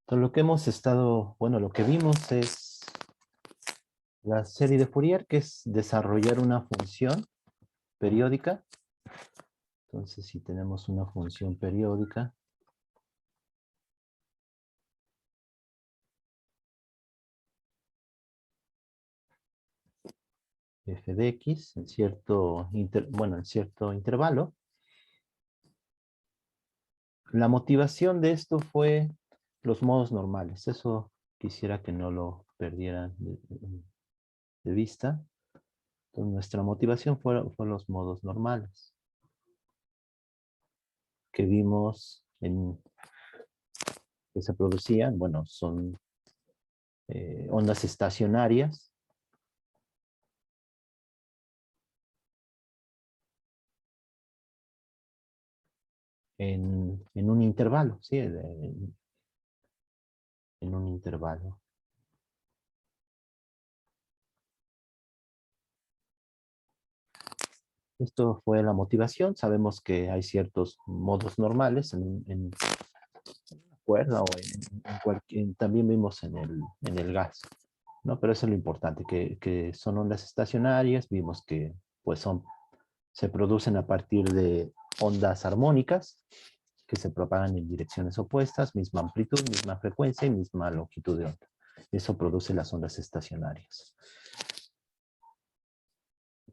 Entonces, lo que hemos estado, bueno, lo que vimos es la serie de Fourier, que es desarrollar una función periódica. Entonces, si tenemos una función periódica, f de x en cierto, en cierto intervalo. La motivación de esto fue los modos normales. Eso quisiera que no lo perdieran de vista. Entonces, nuestra motivación fue los modos normales que vimos que se producían. Bueno, son ondas estacionarias en un intervalo, ¿sí? En un intervalo. Esto fue la motivación. Sabemos que hay ciertos modos normales en una cuerda o también vimos en el gas, ¿no? Pero eso es lo importante, que son ondas estacionarias. Vimos que pues se producen a partir de ondas armónicas que se propagan en direcciones opuestas, misma amplitud, misma frecuencia y misma longitud de onda. Eso produce las ondas estacionarias.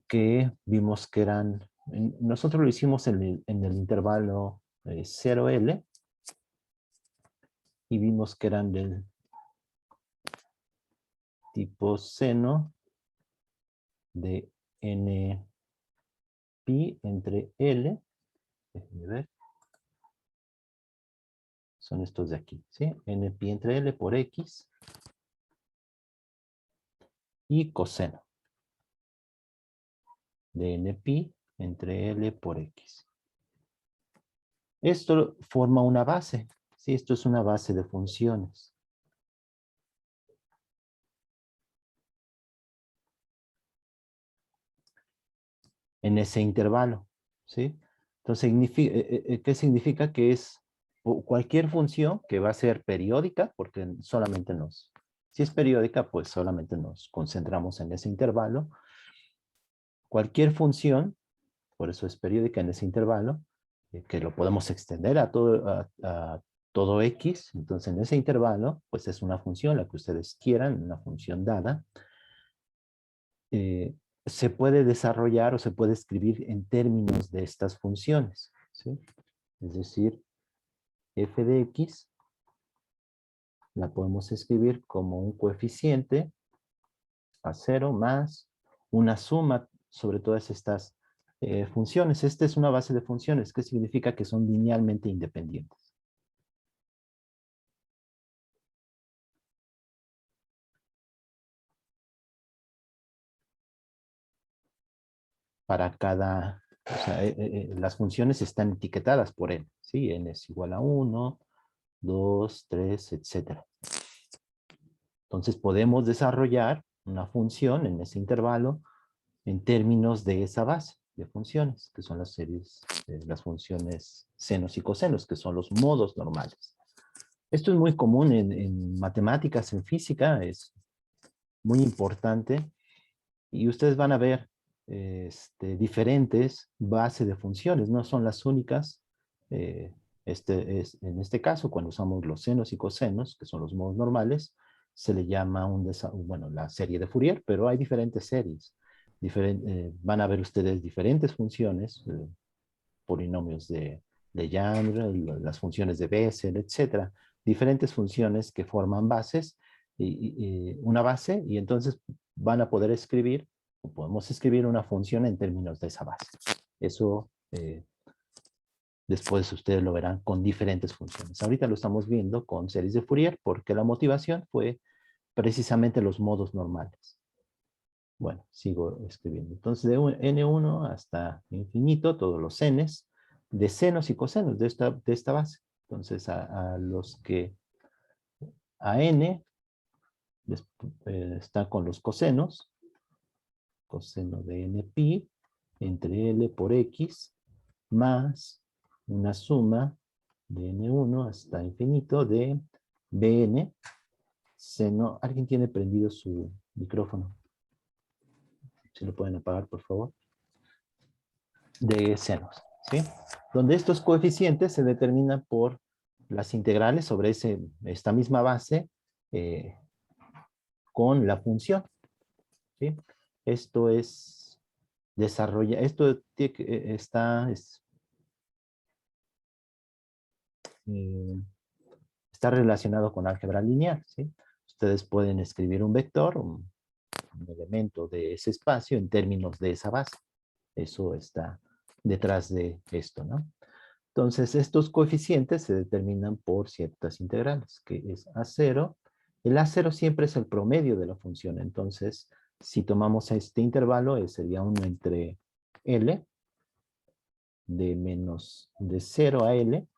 Que vimos que eran, nosotros lo hicimos en el intervalo 0L, y vimos que eran del tipo seno de n pi entre L, déjenme ver, son estos de aquí, ¿sí? N pi entre L por X y coseno de n pi entre L por X. Esto forma una base, ¿sí? Esto es una base de funciones. En ese intervalo, ¿sí? Entonces, ¿qué significa? Que es cualquier función que va a ser periódica, porque solamente si es periódica, pues solamente nos concentramos en ese intervalo. Cualquier función, por eso es periódica en ese intervalo, que lo podemos extender a todo X. Entonces, en ese intervalo, pues es una función, la que ustedes quieran, una función dada. Se puede desarrollar o se puede escribir en términos de estas funciones, ¿sí? Es decir, f de x la podemos escribir como un coeficiente a 0 más una suma sobre todas estas funciones. Esta es una base de funciones, que significa que son linealmente independientes. Para cada, o sea, las funciones están etiquetadas por n, ¿sí? N es igual a 1, 2, 3, etc. Entonces podemos desarrollar una función en ese intervalo en términos de esa base de funciones, que son las series, las funciones senos y cosenos, que son los modos normales. Esto es muy común en matemáticas, en física, es muy importante, y ustedes van a ver diferentes bases de funciones, no son las únicas. En este caso, cuando usamos los senos y cosenos, que son los modos normales, se le llama la serie de Fourier, pero hay diferentes series. Van a ver ustedes diferentes funciones, polinomios de Legendre, las funciones de Bessel, etcétera. Diferentes funciones que forman bases, una base, y entonces van a poder escribir, o podemos escribir una función en términos de esa base. Eso después ustedes lo verán con diferentes funciones. Ahorita lo estamos viendo con series de Fourier porque la motivación fue precisamente los modos normales. Bueno, sigo escribiendo. Entonces, de n1 hasta infinito, todos los n's, de senos y cosenos de esta base. Entonces, a los que a n está con los cosenos, coseno de n pi entre L por X, más una suma de n1 hasta infinito de Bn seno, ¿alguien tiene prendido su micrófono? ¿Se lo pueden apagar, por favor? De senos, ¿sí? Donde estos coeficientes se determinan por las integrales sobre esta misma base con la función, ¿sí? Esto es esto está relacionado con álgebra lineal, ¿sí? Ustedes pueden escribir un vector, un elemento de ese espacio en términos de esa base. Eso está detrás de esto, ¿no? Entonces, estos coeficientes se determinan por ciertas integrales, que es A0. El A0 siempre es el promedio de la función. Entonces, si tomamos este intervalo, sería 1 entre L, de 0 a L,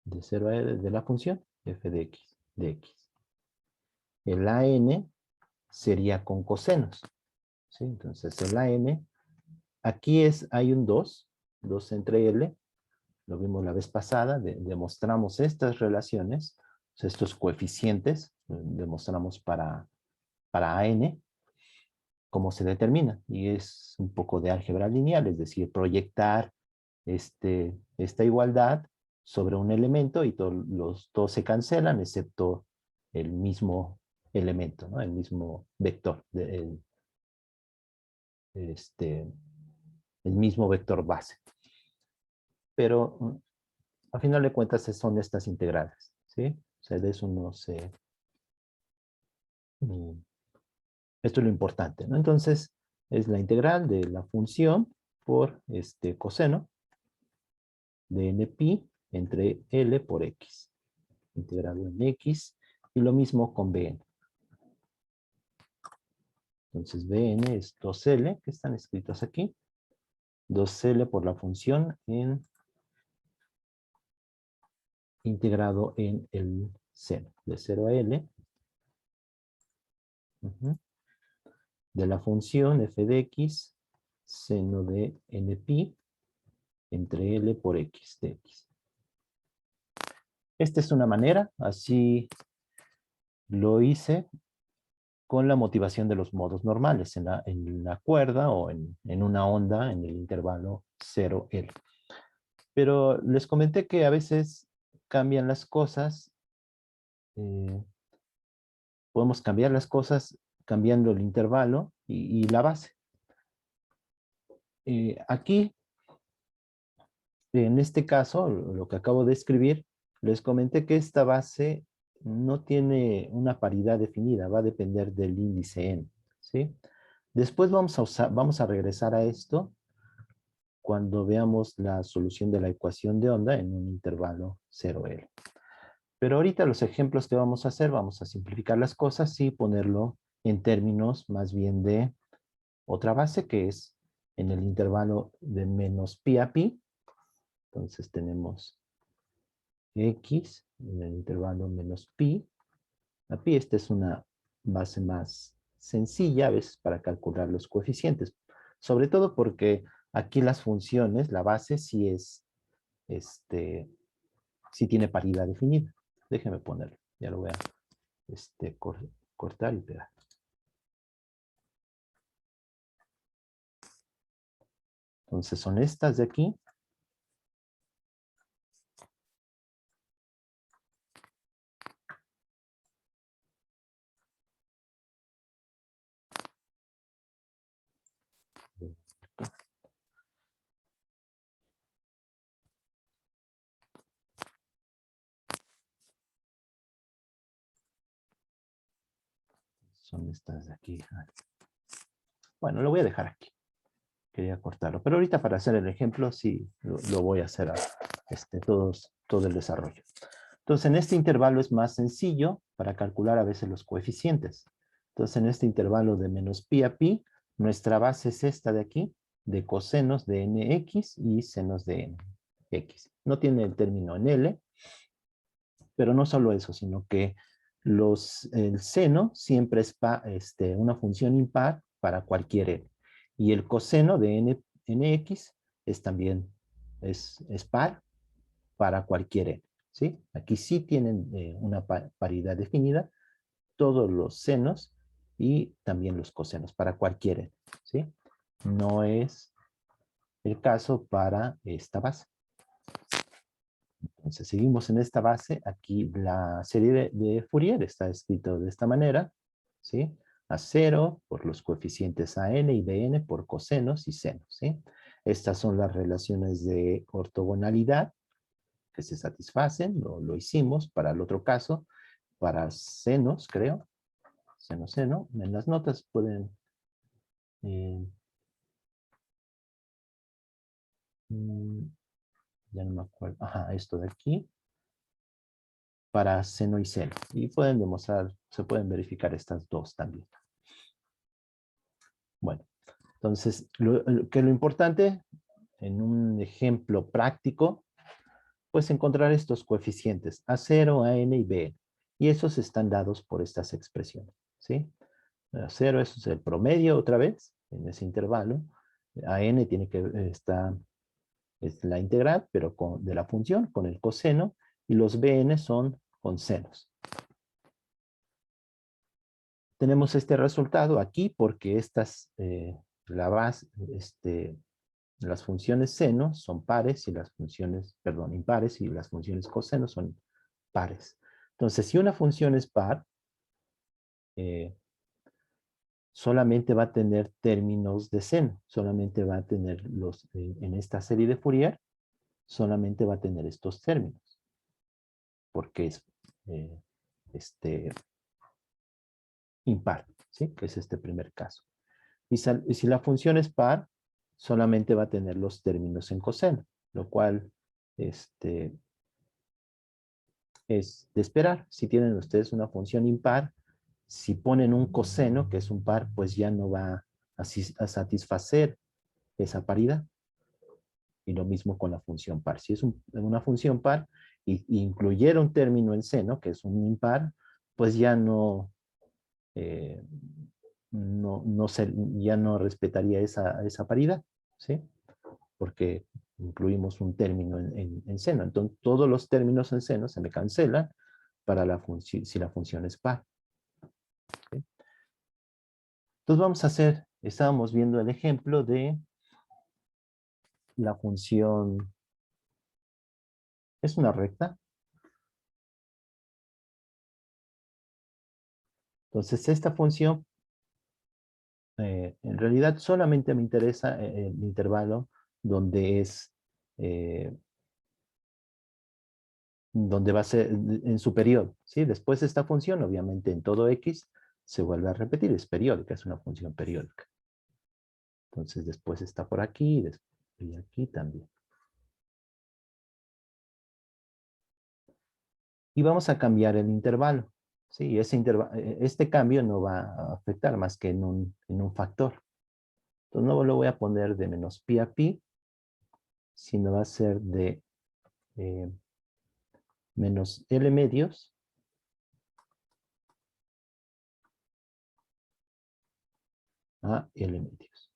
de 0 a L de la función, f de x. El AN sería con cosenos, ¿sí? Entonces, el AN, aquí hay un 2 entre L, lo vimos la vez pasada, demostramos estas relaciones, estos coeficientes, demostramos para AN, cómo se determina. Y es un poco de álgebra lineal, es decir, proyectar esta igualdad sobre un elemento y todos se cancelan, excepto el mismo elemento, ¿no? El mismo vector, el mismo vector base. Pero a final de cuentas son estas integrales, ¿sí? O sea, de eso no se... Esto es lo importante, ¿no? Entonces, es la integral de la función por este coseno de npi entre L por X. Integrado en X. Y lo mismo con Bn. Entonces, Bn es 2L, que están escritos aquí. 2L por la función integrado en el seno. De 0 a L. De la función f de x, seno de npi entre L por X de X. Esta es una manera, así lo hice con la motivación de los modos normales, en la cuerda o en una onda en el intervalo 0L. Pero les comenté que a veces cambian las cosas, podemos cambiar las cosas cambiando el intervalo y la base. Aquí, en este caso, lo que acabo de escribir, les comenté que esta base no tiene una paridad definida, va a depender del índice n, ¿sí? Después vamos a regresar a esto cuando veamos la solución de la ecuación de onda en un intervalo 0L. Pero ahorita los ejemplos que vamos a hacer, vamos a simplificar las cosas y ponerlo en términos más bien de otra base que es en el intervalo de menos pi a pi. Entonces tenemos x en el intervalo menos pi a pi. Esta es una base más sencilla a veces para calcular los coeficientes. Sobre todo porque aquí las funciones, la base sí sí tiene paridad definida. Déjeme ponerlo. Ya lo voy a cortar y pegar. Entonces son estas de aquí. Son estas de aquí. Bueno, lo voy a dejar aquí. Quería cortarlo. Pero ahorita para hacer el ejemplo sí lo voy a hacer todo el desarrollo. Entonces en este intervalo es más sencillo para calcular a veces los coeficientes. Entonces en este intervalo de menos pi a pi, nuestra base es esta de aquí, de cosenos de nx y senos de nx. No tiene el término en L, pero no solo eso, sino que el seno siempre es una función impar para cualquier n. Y el coseno de nx es también es par para cualquier n, ¿sí? Aquí sí tienen una paridad definida, todos los senos y también los cosenos para cualquier n, ¿sí? No es el caso para esta base. Entonces, seguimos en esta base. Aquí la serie de Fourier está escrito de esta manera, ¿sí? A0 por los coeficientes AN y BN por cosenos y senos, ¿sí? Estas son las relaciones de ortogonalidad que se satisfacen, lo hicimos para el otro caso, para senos, creo, seno. En las notas pueden... ya no me acuerdo. Ajá, esto de aquí. Para seno y seno. Y pueden demostrar, se pueden verificar estas dos también. Bueno, entonces, lo importante en un ejemplo práctico, pues encontrar estos coeficientes A0, AN y BN. Y esos están dados por estas expresiones, ¿sí? A0, eso es el promedio otra vez, en ese intervalo. AN tiene que estar, es la integral, pero de la función, con el coseno, y los BN son con senos. Tenemos este resultado aquí porque estas, las funciones seno son pares y las funciones, perdón, impares y las funciones coseno son pares. Entonces, si una función es par, solamente va a tener términos de seno, solamente va a tener en esta serie de Fourier, solamente va a tener estos términos, porque es impar, ¿sí? Que es este primer caso. Y si la función es par, solamente va a tener los términos en coseno, lo cual es de esperar. Si tienen ustedes una función impar, si ponen un coseno, que es un par, pues ya no va a satisfacer esa paridad. Y lo mismo con la función par. Si es una función par y incluyera un término en seno, que es un impar, pues ya no, ya no respetaría esa paridad, ¿sí? Porque incluimos un término en seno. Entonces, todos los términos en seno se me cancelan para si la función es par, ¿sí? Entonces, vamos a hacer, estábamos viendo el ejemplo de la función, es una recta. Entonces, esta función, en realidad solamente me interesa el intervalo donde donde va a ser en su periodo, ¿sí? Después de esta función, obviamente en todo X, se vuelve a repetir, es periódica, es una función periódica. Entonces después está por aquí y aquí también. Y vamos a cambiar el intervalo, ¿sí? Este cambio no va a afectar más que en un factor. Entonces no lo voy a poner de menos pi a pi, sino va a ser de menos L medios a L medios,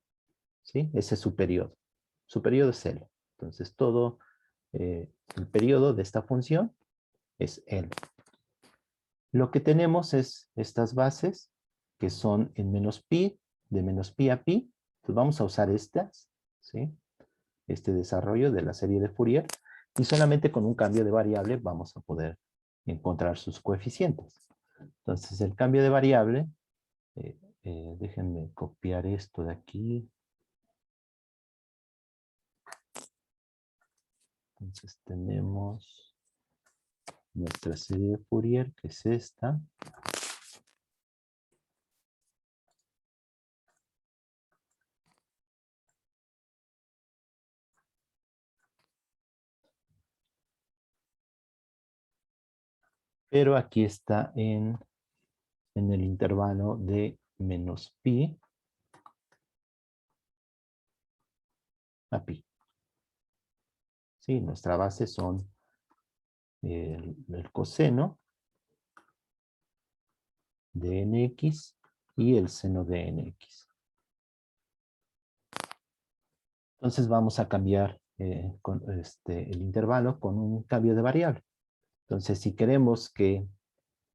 ¿sí? Ese es su periodo. Su periodo es L. Entonces todo el periodo de esta función es L. Lo que tenemos es estas bases que son en menos pi, de menos pi a pi. Entonces vamos a usar estas, ¿sí? Este desarrollo de la serie de Fourier. Y solamente con un cambio de variable vamos a poder encontrar sus coeficientes. Entonces el cambio de variable, déjenme copiar esto de aquí. Entonces tenemos nuestra serie de Fourier, que es esta. Pero aquí está en el intervalo de menos pi a pi. ¿Sí? Nuestra base son el coseno de nx y el seno de nx. Entonces vamos a cambiar el intervalo con un cambio de variable. Entonces, si queremos que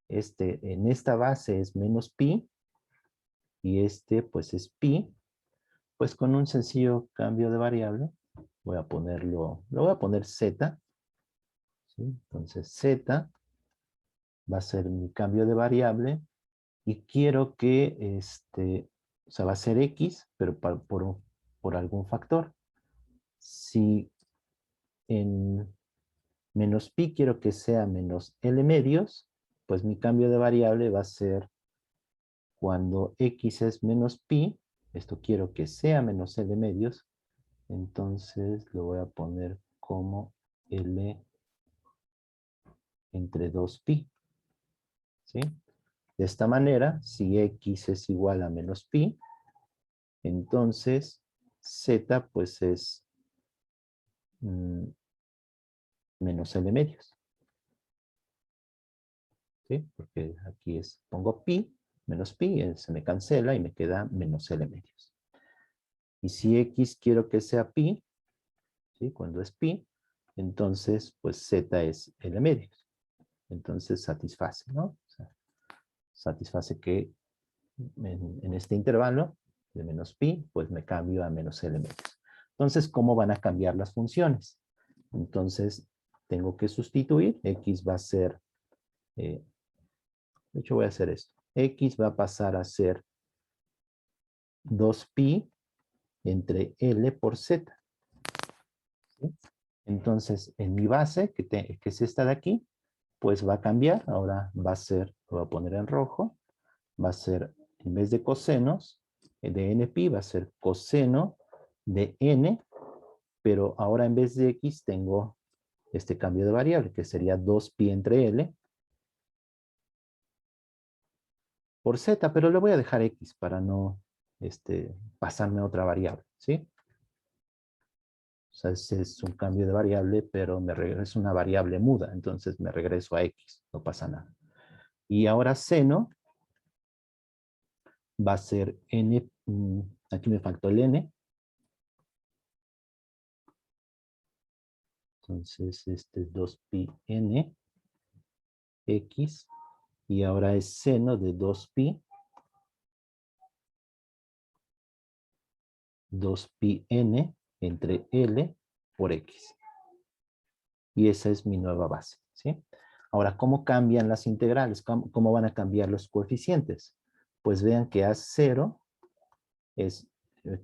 en esta base es menos pi, y pues es pi, pues con un sencillo cambio de variable, voy a ponerlo, lo voy a poner z, ¿sí? Entonces z va a ser mi cambio de variable, y quiero que, o sea, va a ser x, pero por algún factor. Si en menos pi quiero que sea menos L medios, pues mi cambio de variable va a ser cuando x es menos pi, esto quiero que sea menos L medios, entonces lo voy a poner como L entre 2pi, ¿sí? De esta manera, si x es igual a menos pi, entonces z pues es menos L medios, ¿sí? Porque aquí pongo pi, menos pi, se me cancela y me queda menos L medios. Y si x quiero que sea pi, ¿sí? Cuando es pi, entonces pues z es L medios. Entonces satisface, ¿no? O sea, satisface que en este intervalo de menos pi, pues me cambio a menos L medios. Entonces, ¿cómo van a cambiar las funciones? Entonces, tengo que sustituir, x va a ser, de hecho voy a hacer esto, x va a pasar a ser 2pi entre L por Z. ¿Sí? Entonces, en mi base, que es esta de aquí, pues va a cambiar. Ahora va a ser, lo voy a poner en rojo, va a ser, en vez de cosenos, de npi va a ser coseno de n, pero ahora en vez de x tengo este cambio de variable, que sería 2pi entre L por Z, pero le voy a dejar x para no pasarme a otra variable, ¿sí? O sea, ese es un cambio de variable, pero me regreso una variable muda, entonces me regreso a x, no pasa nada. Y ahora seno va a ser n, aquí me faltó el n. Entonces este es 2pi n x, y ahora es seno de 2pi n entre L por X. Y esa es mi nueva base, ¿sí? Ahora, ¿cómo cambian las integrales? ¿Cómo van a cambiar los coeficientes? Pues vean que A0 es,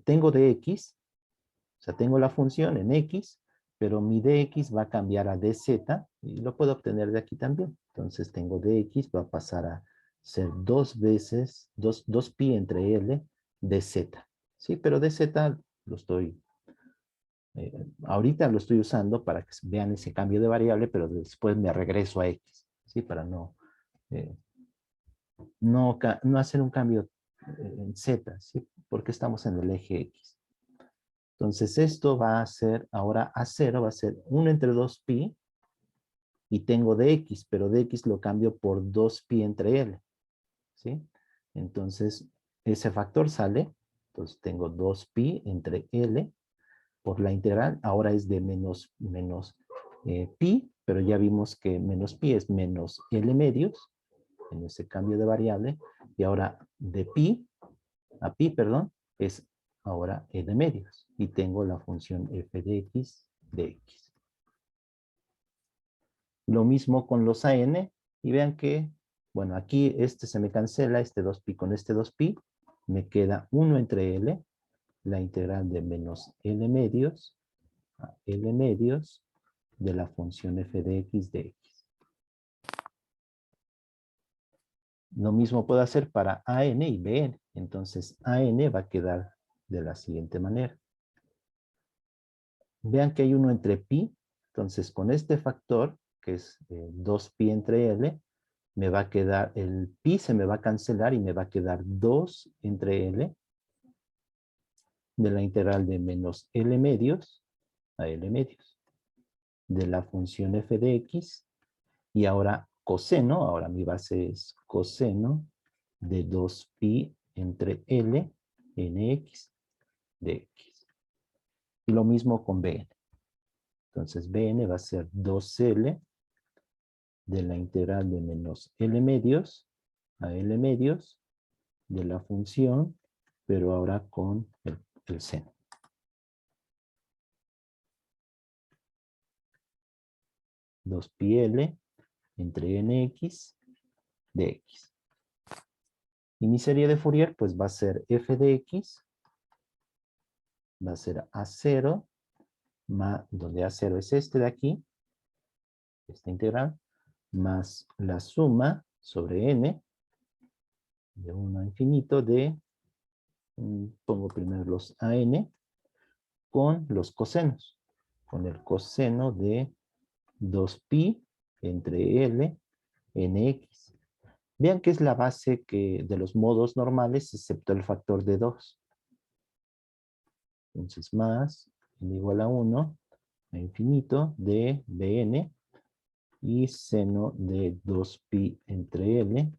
tengo dx, o sea, tengo la función en X, pero mi dx va a cambiar a dz, y lo puedo obtener de aquí también. Entonces tengo dx, va a pasar a ser 2pi entre L dz. Sí, pero dz lo estoy, ahorita lo estoy usando para que vean ese cambio de variable, pero después me regreso a x, ¿sí? Para eh, no hacer un cambio en z, ¿sí? Porque estamos en el eje x. Entonces esto va a ser, ahora A0 va a ser 1 entre 2pi, y tengo dx, pero dx lo cambio por 2pi entre L, ¿sí? Entonces ese factor sale, entonces tengo 2pi entre L por la integral, ahora es de menos pi, pero ya vimos que menos pi es menos L medios, en ese cambio de variable, y ahora de pi a pi, perdón, es ahora L medios, y tengo la función f de x de x. Lo mismo con los AN, y vean que, bueno, aquí se me cancela, este 2pi con este 2pi, me queda 1 entre L, la integral de menos L medios a L medios de la función f de x de x. Lo mismo puedo hacer para AN y BN. Entonces AN va a quedar de la siguiente manera. Vean que hay 1 entre pi. Entonces con este factor, que es 2pi entre L, me va a quedar, el pi se me va a cancelar y me va a quedar 2 entre L de la integral de menos L medios a L medios de la función f de x. Y ahora coseno, ahora mi base es coseno de 2pi entre L nx de x. Y lo mismo con Bn. Entonces Bn va a ser 2L de la integral de menos L medios a L medios de la función, pero ahora con el seno. Dos pi L entre nx de x. Y mi serie de Fourier pues va a ser f de x, va a ser a0, donde a0 es este de aquí, esta integral, más la suma sobre n, de 1 a infinito de, pongo primero los an, con los cosenos, con el coseno de 2pi entre L nx. Vean que es la base de los modos normales, excepto el factor de 2. Entonces, más n igual a 1 a infinito de Bn y seno de 2pi entre L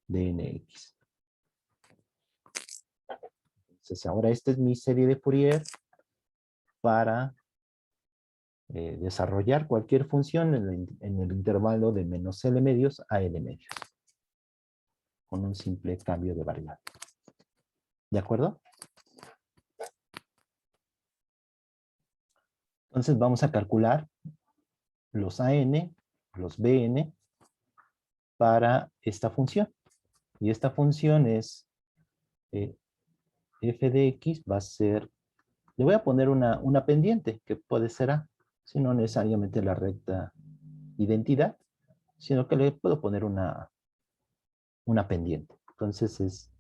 de nx. Entonces, ahora esta es mi serie de Fourier para desarrollar cualquier función en el intervalo de menos L medios a L medios, con un simple cambio de variable. ¿De acuerdo? Entonces vamos a calcular los an, los bn, para esta función. Y esta función es f de x va a ser, le voy a poner una pendiente, que puede ser a, si no necesariamente la recta identidad, sino que le puedo poner una pendiente. Entonces es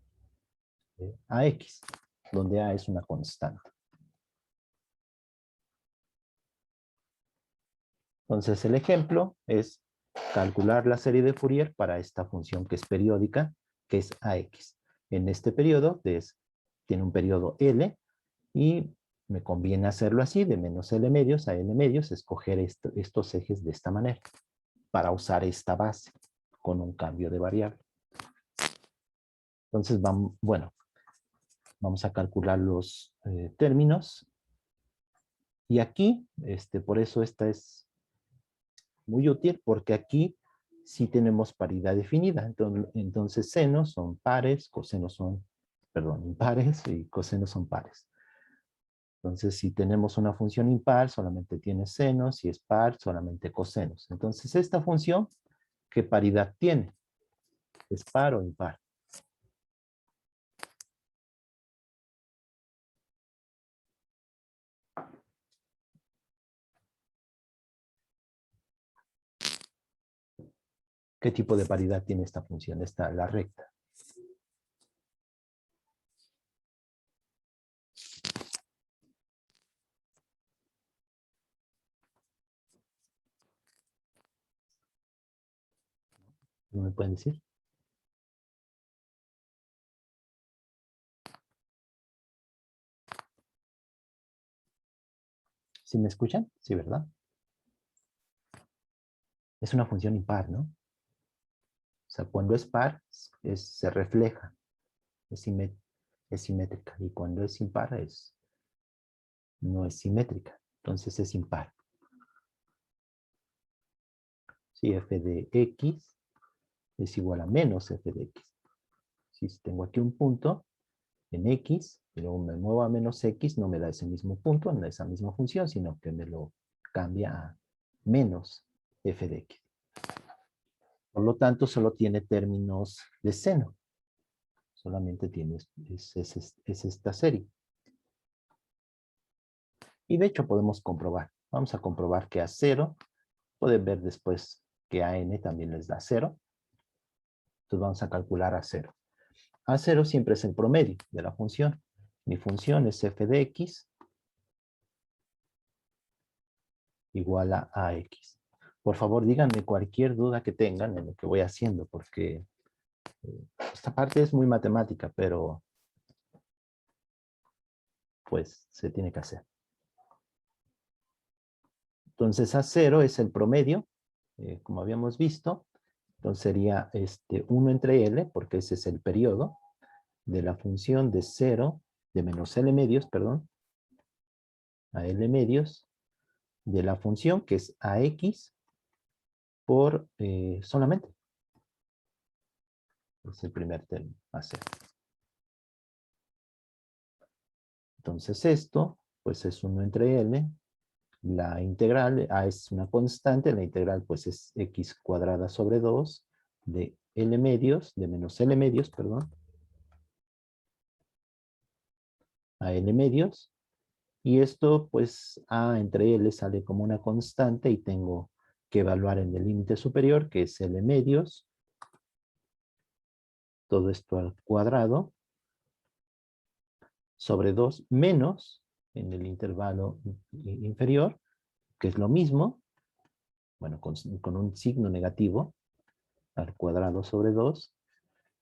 ax, donde a es una constante. Entonces el ejemplo es calcular la serie de Fourier para esta función que es periódica, que es ax. En este periodo tiene un periodo L y me conviene hacerlo así, de menos L medios a N medios, escoger estos ejes de esta manera para usar esta base con un cambio de variable. Entonces, vamos a calcular los términos. Y aquí, por eso esta es muy útil, porque aquí sí tenemos paridad definida. Entonces senos son pares, cosenos son, perdón, impares y cosenos son pares. Entonces, si tenemos una función impar, solamente tiene senos, si es par, solamente cosenos. Entonces, esta función, ¿qué paridad tiene? ¿Es par o impar? ¿Qué tipo de paridad tiene esta función? La recta. ¿No me pueden decir? ¿Sí me escuchan? Sí, ¿verdad? Es una función impar, ¿no? O sea, cuando es par, se refleja, es simétrica. Y cuando es impar, no es simétrica. Entonces es impar. Si f de x es igual a menos f de x. Si tengo aquí un punto en x, y luego me muevo a menos x, no me da ese mismo punto, no esa misma función, sino que me lo cambia a menos f de x. Por lo tanto, solo tiene términos de seno. Solamente tiene es esta serie. Y de hecho podemos comprobar. Vamos a comprobar que a 0, pueden ver después que a n también les da 0. Entonces vamos a calcular a 0. A0 siempre es el promedio de la función. Mi función es f de x igual a ax. Por favor, díganme cualquier duda que tengan en lo que voy haciendo, porque esta parte es muy matemática, pero pues se tiene que hacer. Entonces A0 es el promedio, como habíamos visto. Entonces sería 1 entre L, porque ese es el periodo de la función de 0, de menos L medios, perdón, a L medios, de la función que es ax por solamente. Es el primer término, a 0. Entonces esto, pues es 1 entre L. La integral, A es una constante, la integral pues es x cuadrada sobre 2 de L medios, de menos L medios, perdón, a L medios. Y esto pues A entre L sale como una constante y tengo que evaluar en el límite superior, que es L medios, todo esto al cuadrado, sobre 2 menos en el intervalo inferior, que es lo mismo, bueno, con un signo negativo, al cuadrado sobre 2,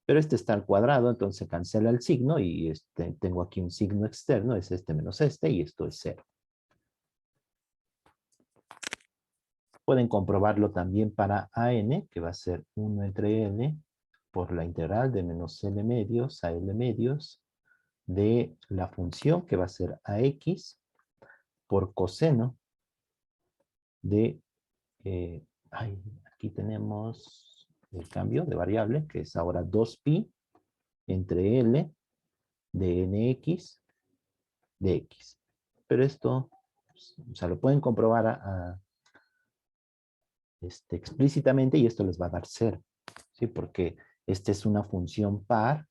pero este está al cuadrado, entonces cancela el signo y tengo aquí un signo externo, es este menos este, y esto es 0. Pueden comprobarlo también para AN, que va a ser 1 entre L por la integral de menos L medios a L medios de la función que va a ser AX por coseno de, aquí tenemos el cambio de variable, que es ahora 2pi entre L de nx de x. Pero esto, o sea, lo pueden comprobar explícitamente y esto les va a dar 0, ¿sí? Porque esta es una función par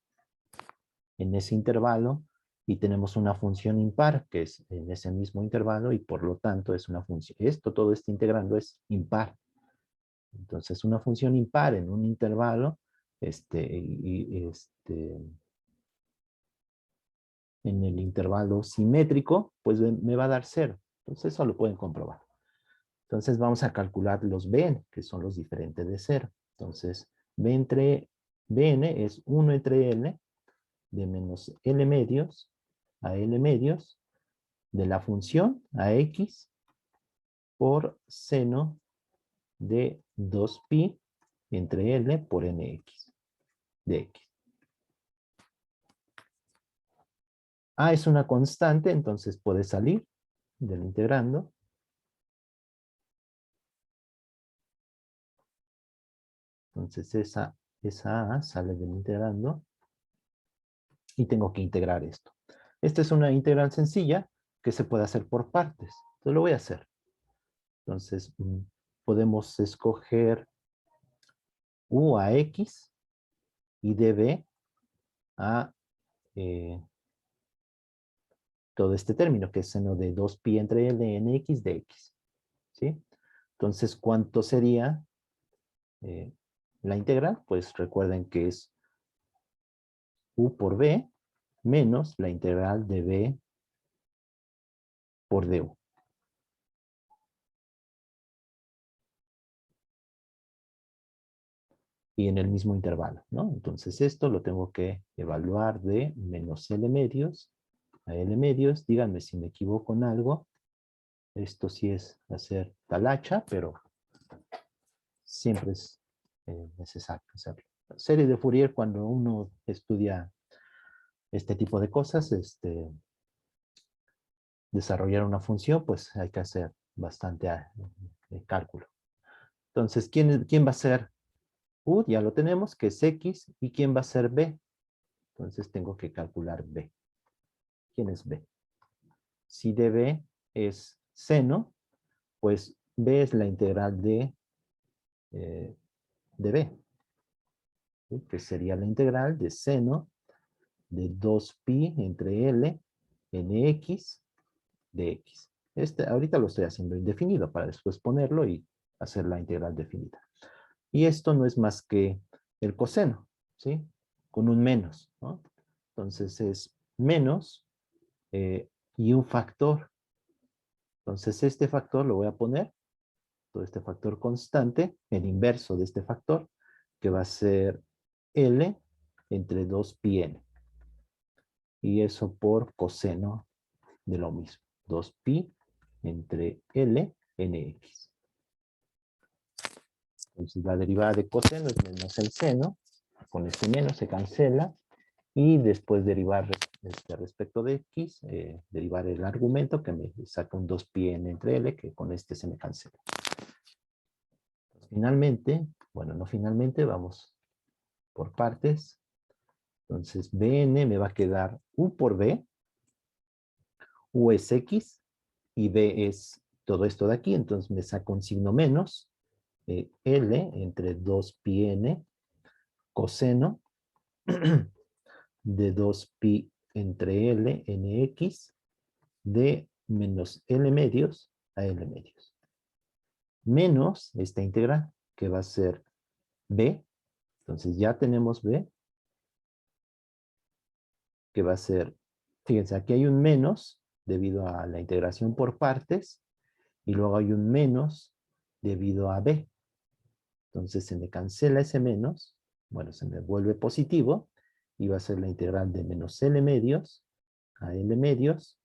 en ese intervalo y tenemos una función impar que es en ese mismo intervalo y por lo tanto es una función, todo este integrando es impar. Entonces una función impar en un intervalo, en el intervalo simétrico, pues me va a dar 0. Entonces eso lo pueden comprobar. Entonces vamos a calcular los Bn, que son los diferentes de 0. Entonces B entre Bn es 1 entre L de menos L medios a L medios de la función a x por seno de 2pi entre L por nx de x. A es una constante, entonces puede salir del integrando. Entonces esa A sale del integrando. Y tengo que integrar esto. Esta es una integral sencilla que se puede hacer por partes. Entonces lo voy a hacer. Entonces podemos escoger u a x y db a todo este término, que es seno de 2pi entre L en x de x. ¿Sí? Entonces, ¿cuánto sería la integral? Pues recuerden que es u por b menos la integral de b por du. Y en el mismo intervalo, ¿no? Entonces esto lo tengo que evaluar de menos L medios a L medios. Díganme si me equivoco en algo. Esto sí es hacer talacha, pero siempre es necesario hacerlo. Serie de Fourier, cuando uno estudia este tipo de cosas, desarrollar una función, pues hay que hacer bastante cálculo. Entonces, ¿quién va a ser U? Ya lo tenemos, que es X. ¿Y quién va a ser B? Entonces tengo que calcular B. ¿Quién es B? Si dB es seno, pues B es la integral de B, ¿sí? Que sería la integral de seno de 2pi entre L nx de x. Ahorita lo estoy haciendo indefinido para después ponerlo y hacer la integral definida. Y esto no es más que el coseno, ¿sí? Con un menos, ¿no? Entonces es menos y un factor. Entonces este factor lo voy a poner, todo este factor constante, el inverso de este factor, que va a ser L entre 2pi n. Y eso por coseno de lo mismo. 2pi entre L nx. Entonces la derivada de coseno es menos el seno. Con este menos se cancela. Y después derivar respecto de x, derivar el argumento que me saca un 2pi n entre L, que con este se me cancela. Finalmente, bueno, no finalmente, vamos por partes. Entonces, Bn me va a quedar U por B, U es X, y B es todo esto de aquí, entonces me saco un signo menos, L entre 2pi n coseno de 2pi entre L, nx, de menos L medios a L medios. Menos esta integral, que va a ser B. Entonces ya tenemos B, que va a ser, fíjense, aquí hay un menos debido a la integración por partes, y luego hay un menos debido a B. Entonces se me cancela ese menos, bueno, se me vuelve positivo, y va a ser la integral de menos L medios a L medios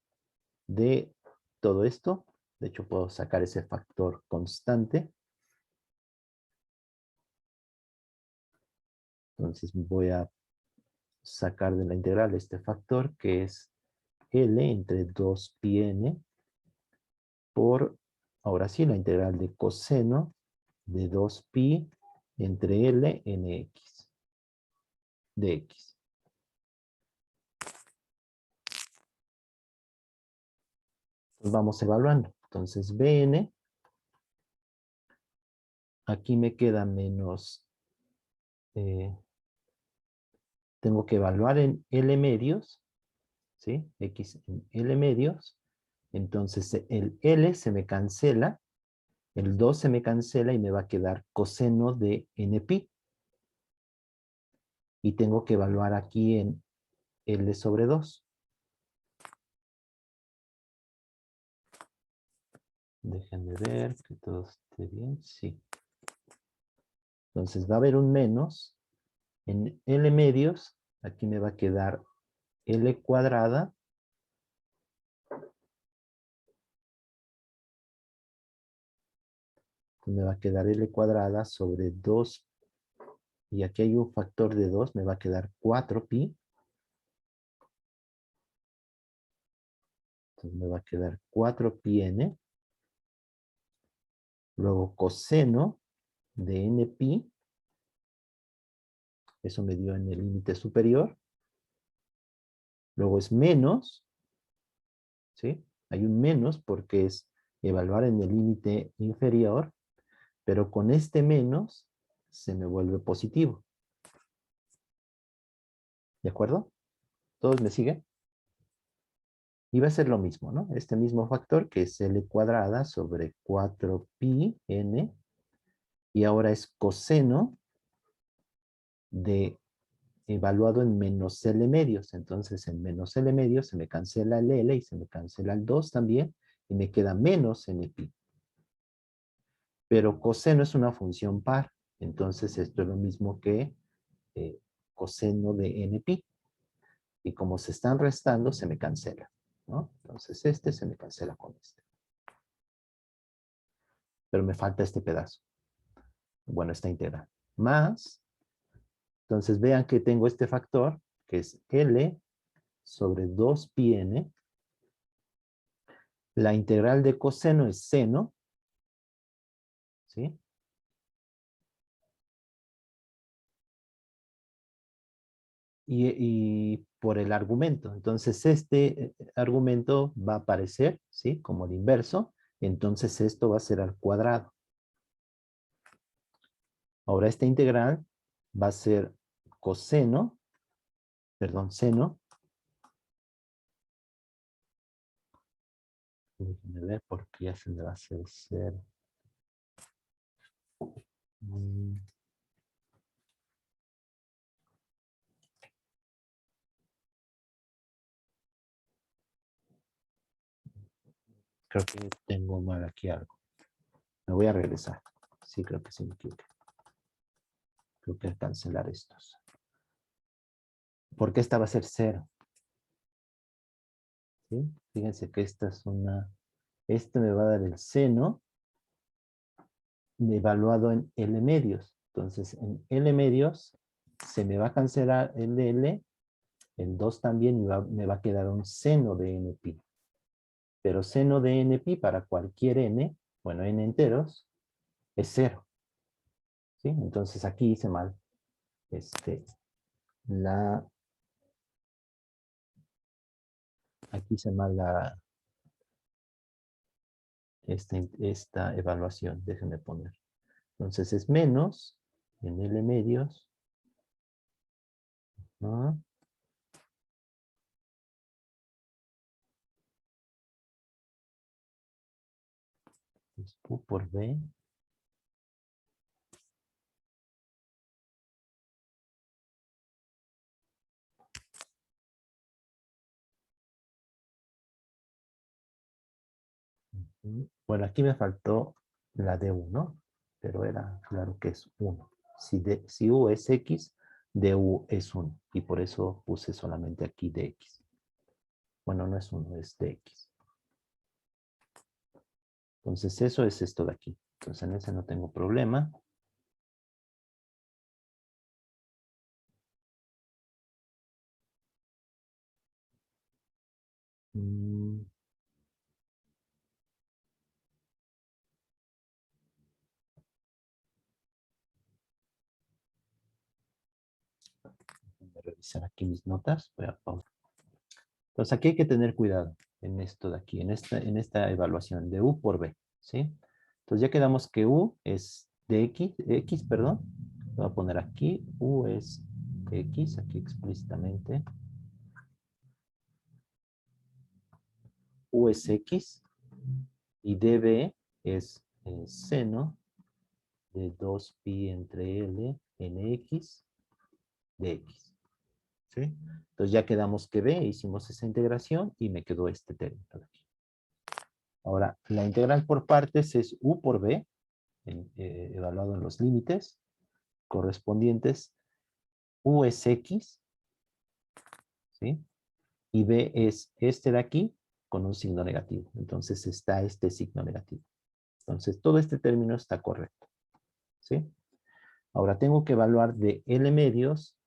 de todo esto. De hecho, puedo sacar ese factor constante. Entonces voy a sacar de la integral este factor, que es L entre 2pi n por, ahora sí, la integral de coseno de 2pi entre L nx de x. Pues vamos evaluando. Entonces Bn, aquí me queda menos, tengo que evaluar en L medios, ¿sí? X en L medios. Entonces el L se me cancela, el 2 se me cancela y me va a quedar coseno de npi. Y tengo que evaluar aquí en L sobre 2. Déjenme ver que todo esté bien. Sí. Entonces va a haber un menos. En L medios, aquí me va a quedar L cuadrada. Me va a quedar L cuadrada sobre 2. Y aquí hay un factor de 2. Me va a quedar 4pi. Entonces me va a quedar 4pi n. Luego coseno de npi. Eso me dio en el límite superior. Luego es menos, ¿sí? Hay un menos porque es evaluar en el límite inferior, pero con este menos se me vuelve positivo. ¿De acuerdo? ¿Todos me siguen? Y va a ser lo mismo, ¿no? Este mismo factor que es L cuadrada sobre 4pi n, y ahora es coseno de evaluado en menos L medios. Entonces en menos L medios se me cancela el L y se me cancela el 2 también, y me queda menos npi. Pero coseno es una función par, entonces esto es lo mismo que coseno de npi. Y como se están restando, se me cancela, ¿no? Entonces este se me cancela con este. Pero me falta este pedazo. Bueno, esta integral. Más, entonces vean que tengo este factor, que es L sobre 2pi n. La integral de coseno es seno, ¿sí? Y por el argumento. Entonces este argumento va a aparecer, ¿sí? Como el inverso. Entonces esto va a ser al cuadrado. Ahora esta integral va a ser coseno, perdón, seno. Déjenme ver porque ya se me va a hacer ser. Creo que tengo mal aquí algo. Me voy a regresar. Sí, creo que sí me equivoqué. Creo que cancelar estos. Porque esta va a ser 0. ¿Sí? Fíjense que esta es una... Este me va a dar el seno evaluado en L medios. Entonces, en L medios se me va a cancelar el L El 2 también me va a quedar un seno de npi. Pero seno de npi para cualquier n, bueno, n enteros, es 0. ¿Sí? Entonces aquí hice mal. Aquí hice mal esta evaluación. Déjenme poner. Entonces es menos en L medios, ¿no? Es U por B. Bueno, aquí me faltó la de U, ¿no? Pero era claro que es 1. Si U es X, du es 1. Y por eso puse solamente aquí dx. Bueno, no es 1, es dx. Entonces eso es esto de aquí. Entonces en ese no tengo problema. Voy a revisar aquí mis notas. Voy a pausar. Entonces aquí hay que tener cuidado en esto de aquí, en esta evaluación de U por B, ¿sí? Entonces ya quedamos que U es de X, perdón. Voy a poner aquí, U es de X, aquí explícitamente. U es X y DB es seno de 2pi entre L en X de X, ¿sí? Entonces ya quedamos que B, hicimos esa integración y me quedó este término de aquí. Ahora, la integral por partes es U por B, evaluado en los límites correspondientes. U es X, ¿sí? Y B es este de aquí con un signo negativo. Entonces está este signo negativo. Entonces todo este término está correcto, ¿sí? Ahora tengo que evaluar de L medios,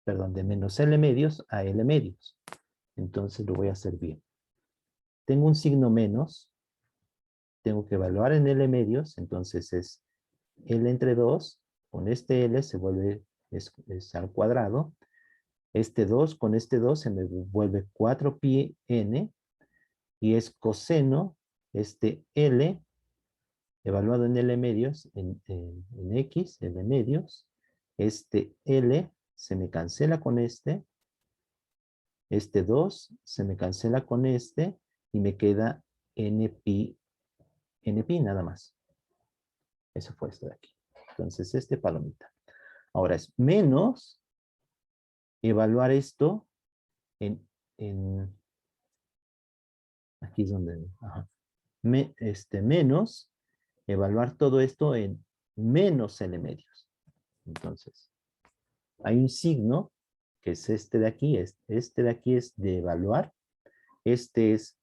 perdón, de menos L medios a L medios. Entonces lo voy a hacer bien. Tengo un signo menos, tengo que evaluar en L medios, entonces es L entre 2, con este L se vuelve, es al cuadrado, este 2 con este 2 se me vuelve 4pi n, y es coseno, este L, evaluado en L medios, en X, L medios, este L se me cancela con este 2 se me cancela con este, y me queda npi nada más. Eso fue esto de aquí. Entonces, palomita. Ahora es menos evaluar esto en aquí es donde, ajá, menos evaluar todo esto en menos L medios. Entonces, hay un signo que es este de aquí, este de aquí es de evaluar, este es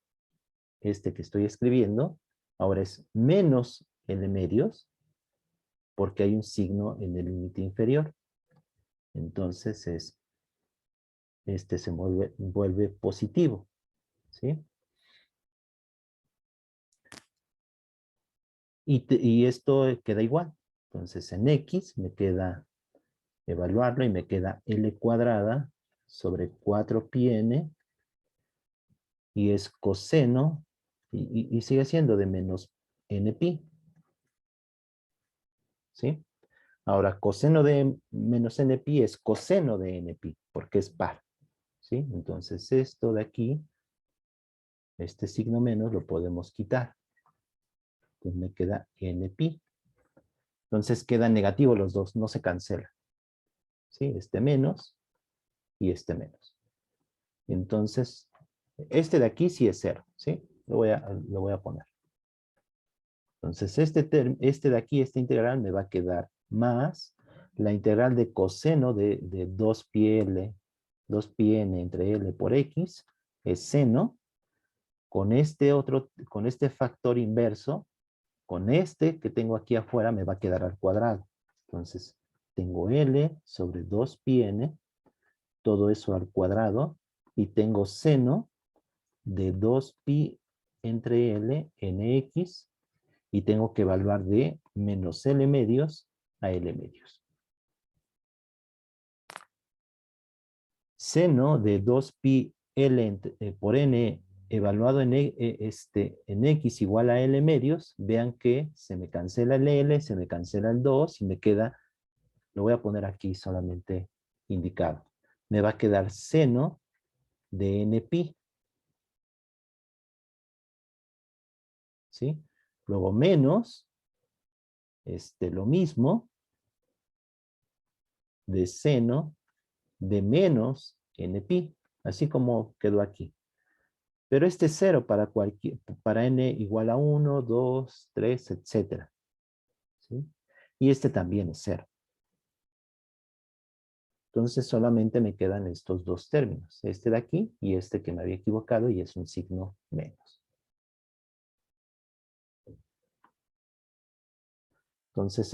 este que estoy escribiendo, ahora es menos L medios, porque hay un signo en el límite inferior. Entonces se vuelve positivo, ¿sí? Y esto queda igual. Entonces en X me queda evaluarlo y me queda L cuadrada sobre 4pi n, y es coseno, y sigue siendo de menos npi, ¿sí? Ahora, coseno de menos npi es coseno de npi, porque es par, ¿sí? Entonces esto de aquí, este signo menos lo podemos quitar. Entonces me queda npi. Entonces quedan negativos los dos, no se cancela, ¿sí? Este menos y este menos. Entonces, este de aquí sí es 0, ¿sí? Lo voy a poner. Entonces, este de aquí, esta integral me va a quedar más la integral de coseno de 2pi n entre L por X, es seno, con con este factor inverso, con este que tengo aquí afuera me va a quedar al cuadrado. Entonces, tengo L sobre 2pi n, todo eso al cuadrado y tengo seno de 2pi entre L nx y tengo que evaluar de menos L medios a L medios. Seno de 2pi L por N evaluado en X igual a L medios, vean que se me cancela el L, se me cancela el 2 y me queda, lo voy a poner aquí solamente indicado. Me va a quedar seno de NPi. ¿Sí? Luego menos, lo mismo, de seno de menos NPi, así como quedó aquí. Pero este es 0 para n igual a 1, 2, 3, etc. ¿Sí? Y este también es 0. Entonces solamente me quedan estos dos términos, este de aquí y este que me había equivocado y es un signo menos. Entonces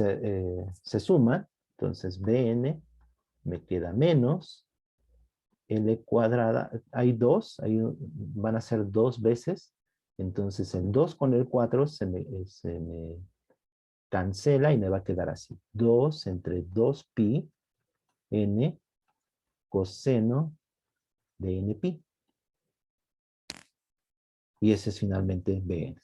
se suma, entonces Bn me queda menos L cuadrada, hay dos, van a ser dos veces, entonces el 2 con el 4 se me cancela y me va a quedar así. 2 entre 2pi n coseno de npi. Y ese es finalmente Bn.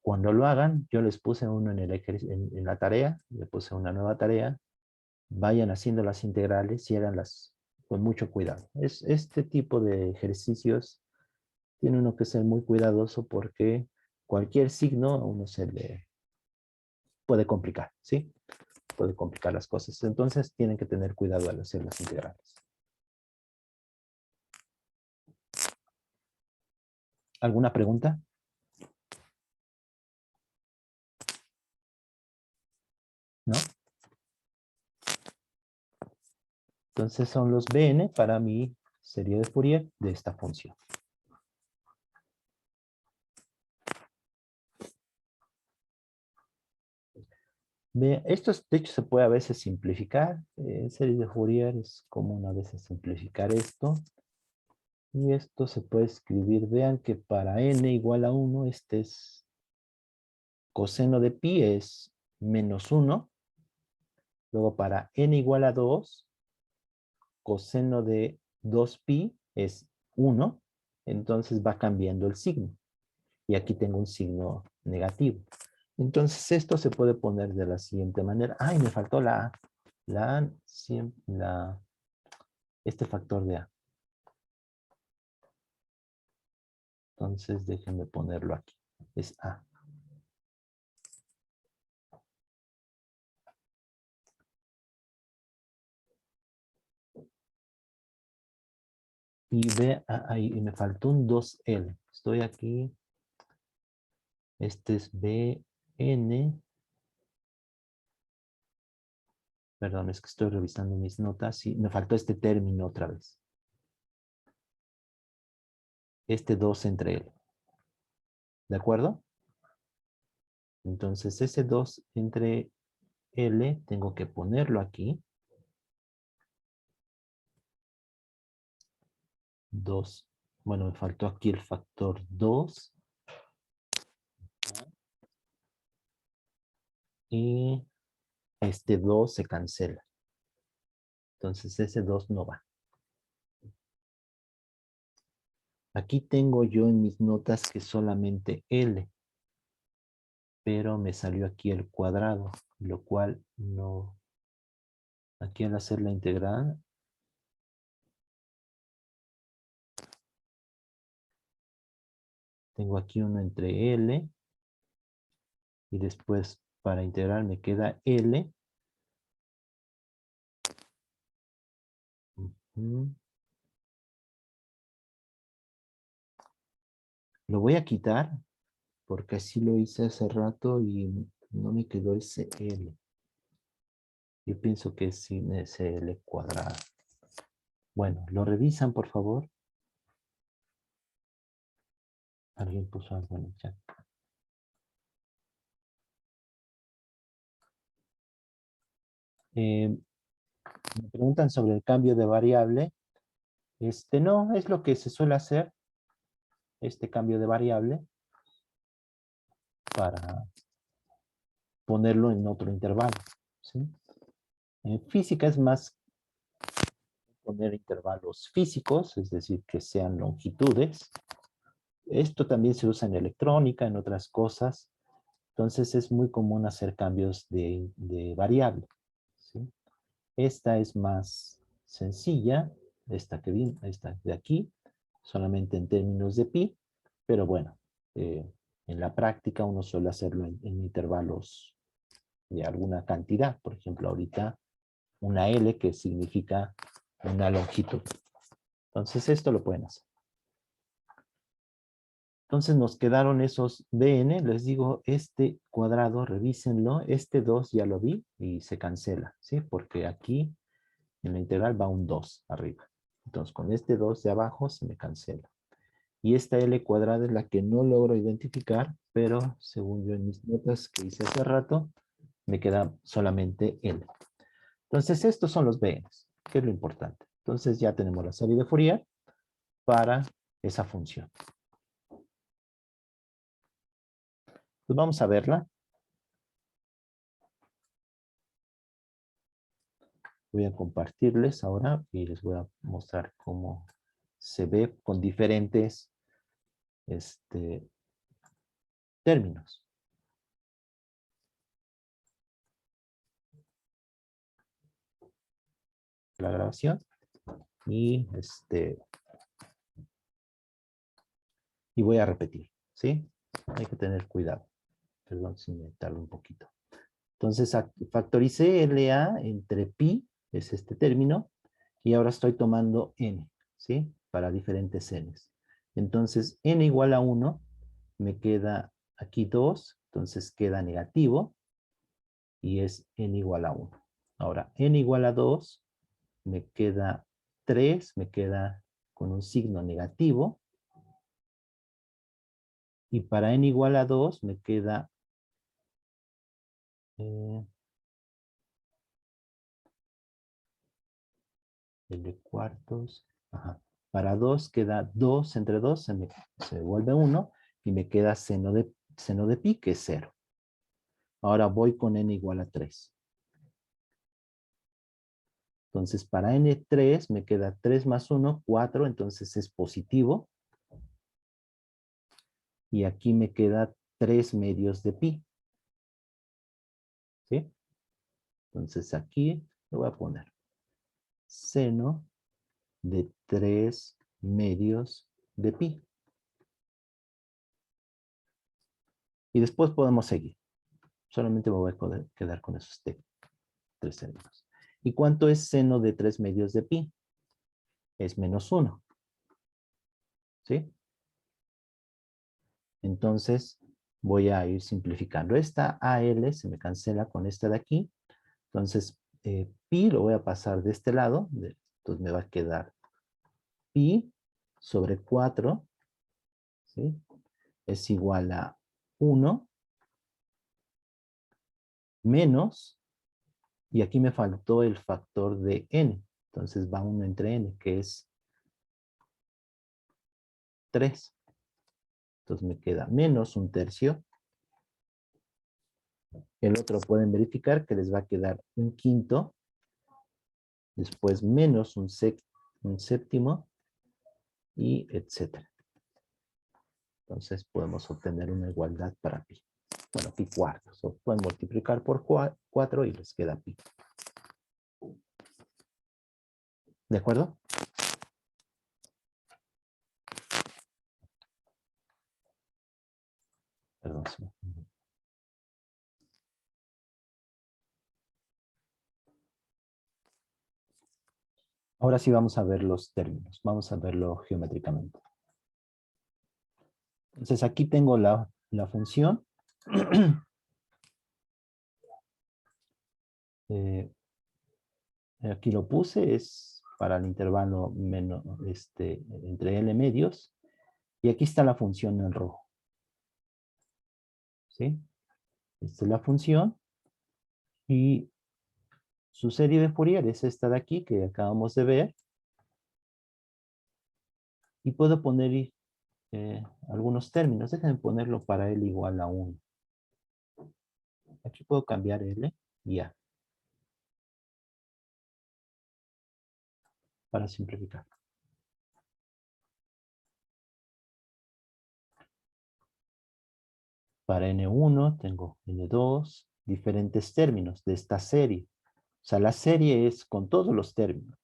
Cuando lo hagan, yo les puse uno en la tarea, le puse una nueva tarea, vayan haciendo las integrales y háganlas con mucho cuidado. Este tipo de ejercicios tiene uno que ser muy cuidadoso porque cualquier signo a uno se le puede complicar, ¿sí? Puede complicar las cosas. Entonces tienen que tener cuidado al hacer las integrales. ¿Alguna pregunta? ¿No? Entonces son los Bn para mi serie de Fourier de esta función. Esto de hecho se puede a veces simplificar. En serie de Fourier es común a veces simplificar esto. Y esto se puede escribir, vean que para n igual a 1, este es coseno de pi es menos 1. Luego para n igual a 2, coseno de 2pi es 1. Entonces va cambiando el signo. Y aquí tengo un signo negativo. Entonces esto se puede poner de la siguiente manera. ¡Ay, me faltó la A! Este factor de A. Entonces déjenme ponerlo aquí. Es A. Y ve, ahí me faltó un 2L. Estoy aquí. Este es BN. Perdón, es que estoy revisando mis notas y me faltó este término otra vez. Este 2 entre L. ¿De acuerdo? Entonces ese 2 entre L tengo que ponerlo aquí. 2. Bueno, me faltó aquí el factor 2. Y este 2 se cancela. Entonces ese 2 no va. Aquí tengo yo en mis notas que solamente L. Pero me salió aquí el cuadrado, lo cual no. Aquí al hacer la integral, tengo aquí uno entre L, y después para integrar me queda L. Lo voy a quitar, porque así lo hice hace rato y no me quedó ese L. Yo pienso que es sin ese L cuadrado. Bueno, ¿lo revisan, por favor? Alguien puso algo en el chat. Me preguntan sobre el cambio de variable. No, es lo que se suele hacer, este cambio de variable, para ponerlo en otro intervalo, ¿sí? En física es más poner intervalos físicos, es decir, que sean longitudes. Esto también se usa en electrónica, en otras cosas. Entonces es muy común hacer cambios de variable, ¿sí? Esta es más sencilla, esta de aquí, solamente en términos de pi, pero bueno, en la práctica uno suele hacerlo en intervalos de alguna cantidad. Por ejemplo, ahorita una L que significa una longitud. Entonces esto lo pueden hacer. Entonces nos quedaron esos bn, les digo, este cuadrado, revísenlo, este 2 ya lo vi y se cancela, ¿sí? Porque aquí en la integral va un 2 arriba. Entonces con este 2 de abajo se me cancela. Y esta L cuadrada es la que no logro identificar, pero según yo en mis notas que hice hace rato, me queda solamente L. Entonces estos son los bn's, que es lo importante. Entonces ya tenemos la serie de Fourier para esa función. Pues vamos a verla. Voy a compartirles ahora y les voy a mostrar cómo se ve con diferentes términos. La grabación y y voy a repetir, ¿sí? Hay que tener cuidado. Perdón si me tardo un poquito. Entonces factoricé LA entre pi, es este término, y ahora estoy tomando n, ¿sí? Para diferentes n's. Entonces n igual a 1, me queda aquí 2, entonces queda negativo, y es n igual a 1. Ahora, n igual a 2, me queda 3, me queda con un signo negativo, y para n igual a 2 me queda el de cuartos. Ajá. Para 2 queda 2 entre 2, se vuelve 1 y me queda seno de pi, que es 0. Ahora voy con n igual a 3. Entonces para n3 me queda 3 más 1, 4, entonces es positivo. Y aquí me queda 3 medios de pi. ¿Sí? Entonces aquí le voy a poner seno de 3 medios de pi. Y después podemos seguir. Solamente me voy a quedar con esos 3 términos. ¿Y cuánto es seno de 3 medios de pi? Es menos 1. ¿Sí? Entonces voy a ir simplificando. Esta AL se me cancela con esta de aquí. Entonces pi lo voy a pasar de este lado. Entonces me va a quedar pi sobre 4, ¿sí? Es igual a 1 menos, y aquí me faltó el factor de n. Entonces va 1 entre n, que es 3. Entonces me queda menos un tercio. El otro pueden verificar que les va a quedar un quinto. Después menos un séptimo. Y etcétera. Entonces podemos obtener una igualdad para pi. Bueno, pi cuartos. O pueden multiplicar por 4 y les queda pi. ¿De acuerdo? Perdón. Ahora sí vamos a ver los términos. Vamos a verlo geométricamente. Entonces aquí tengo la función. Aquí lo puse, es para el intervalo menos, entre L medios. Y aquí está la función en rojo. ¿Sí? Esta es la función. Y Su serie de Fourier es esta de aquí que acabamos de ver. Y puedo poner algunos términos. Déjenme ponerlo para L igual a 1. Aquí puedo cambiar L y A para simplificar. Para N1 tengo N2, diferentes términos de esta serie. O sea, la serie es con todos los términos.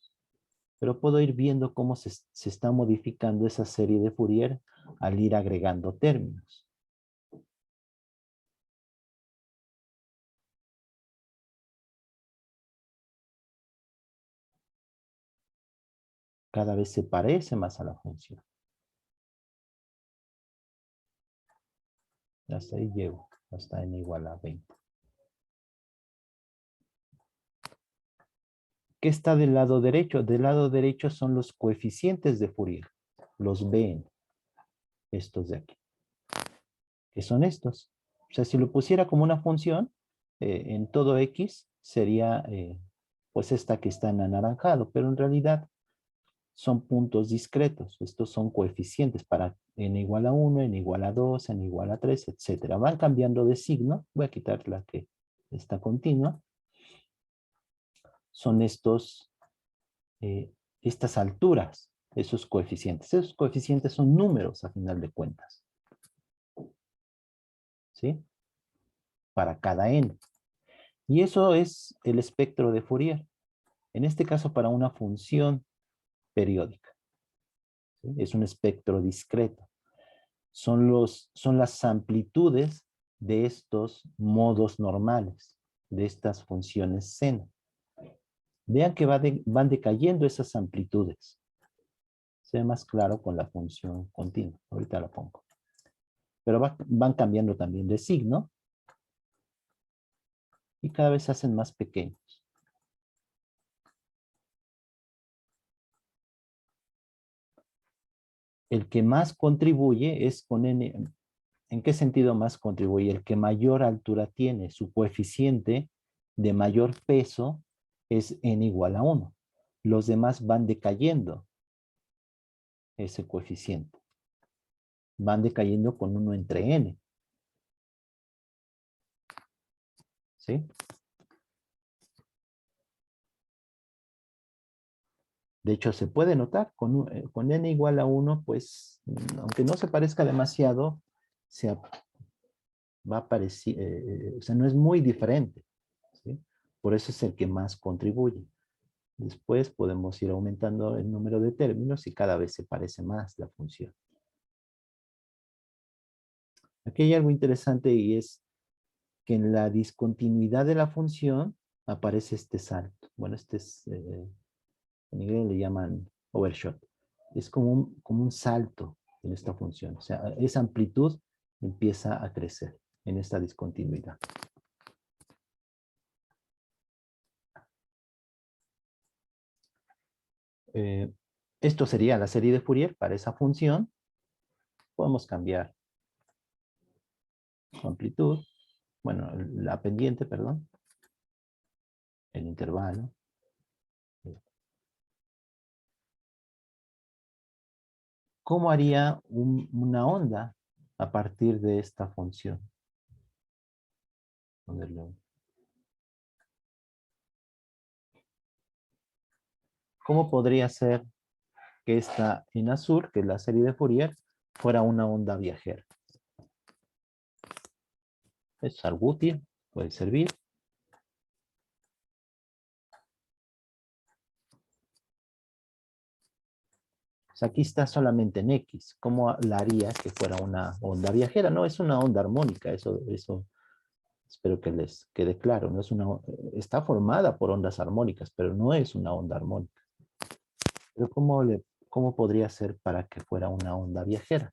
Pero puedo ir viendo cómo se está modificando esa serie de Fourier al ir agregando términos. Cada vez se parece más a la función. Hasta ahí llego, hasta n igual a 20. ¿Qué está del lado derecho? Del lado derecho son los coeficientes de Fourier, los Bn, estos de aquí, que son estos. O sea, si lo pusiera como una función, en todo x sería pues esta que está en anaranjado, pero en realidad son puntos discretos. Estos son coeficientes para n igual a 1, n igual a 2, n igual a 3, etcétera. Van cambiando de signo. Voy a quitar la que está continua. Son estas alturas, esos coeficientes. Esos coeficientes son números a final de cuentas. ¿Sí? Para cada n. Y eso es el espectro de Fourier. En este caso para una función periódica. ¿Sí? Es un espectro discreto. Son las amplitudes de estos modos normales, de estas funciones seno. Vean que van decayendo esas amplitudes. Se ve más claro con la función continua. Ahorita la pongo. Pero van cambiando también de signo y cada vez se hacen más pequeños. El que más contribuye es con n. ¿En qué sentido más contribuye? El que mayor altura tiene, su coeficiente de mayor peso es n igual a 1. Los demás van decayendo ese coeficiente. Van decayendo con 1 entre n. ¿Sí? De hecho, se puede notar, con n igual a 1, pues, aunque no se parezca demasiado, va a parecer, o sea, no es muy diferente. ¿Sí? Por eso es el que más contribuye. Después podemos ir aumentando el número de términos y cada vez se parece más la función. Aquí hay algo interesante y es que en la discontinuidad de la función aparece este salto. Bueno, este es, en inglés le llaman overshot. Es como un salto en esta función. O sea, esa amplitud empieza a crecer en esta discontinuidad. Eh, Esto sería la serie de Fourier para esa función. Podemos cambiar su amplitud. Bueno, la pendiente, perdón. El intervalo. ¿Cómo haría una onda a partir de esta función? ¿Cómo podría ser que esta en azul, que es la serie de Fourier, fuera una onda viajera? Es algo útil, puede servir. O sea, aquí está solamente en X. ¿Cómo la haría que fuera una onda viajera? No, es una onda armónica. Eso espero que les quede claro. No es está formada por ondas armónicas, pero no es una onda armónica. Pero ¿cómo podría ser para que fuera una onda viajera?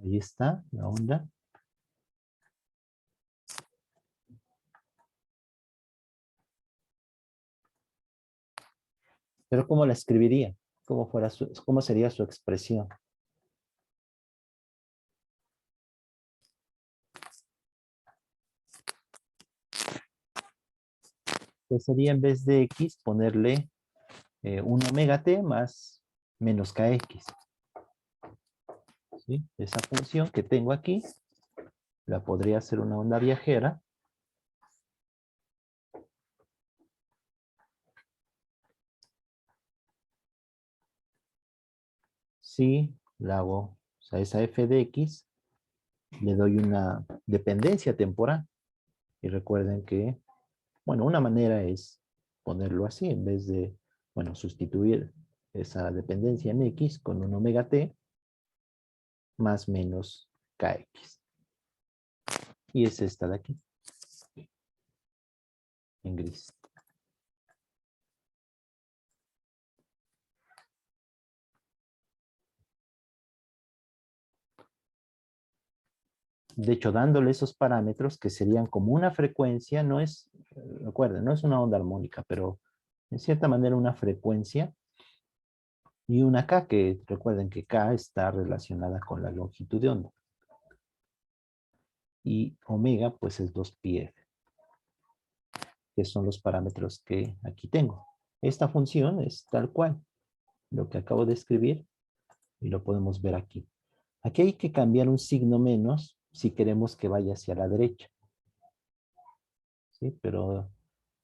Ahí está la onda. Pero ¿cómo la escribiría? ¿Cómo sería su expresión? Pues sería en vez de x ponerle un omega t más menos kx. ¿Sí? Esa función que tengo aquí la podría hacer una onda viajera. Si la hago, o sea, esa f de x, le doy una dependencia temporal. Y recuerden que, bueno, una manera es ponerlo así, en vez de, bueno, sustituir esa dependencia en x con un omega t más menos kx. Y es esta de aquí, en gris. De hecho, dándole esos parámetros que serían como una frecuencia, no es, recuerden, no es una onda armónica, pero en cierta manera una frecuencia y una K, que recuerden que K está relacionada con la longitud de onda. Y omega, pues es 2πf, que son los parámetros que aquí tengo. Esta función es tal cual, lo que acabo de escribir, y lo podemos ver aquí. Aquí hay que cambiar un signo menos si queremos que vaya hacia la derecha. ¿Sí? Pero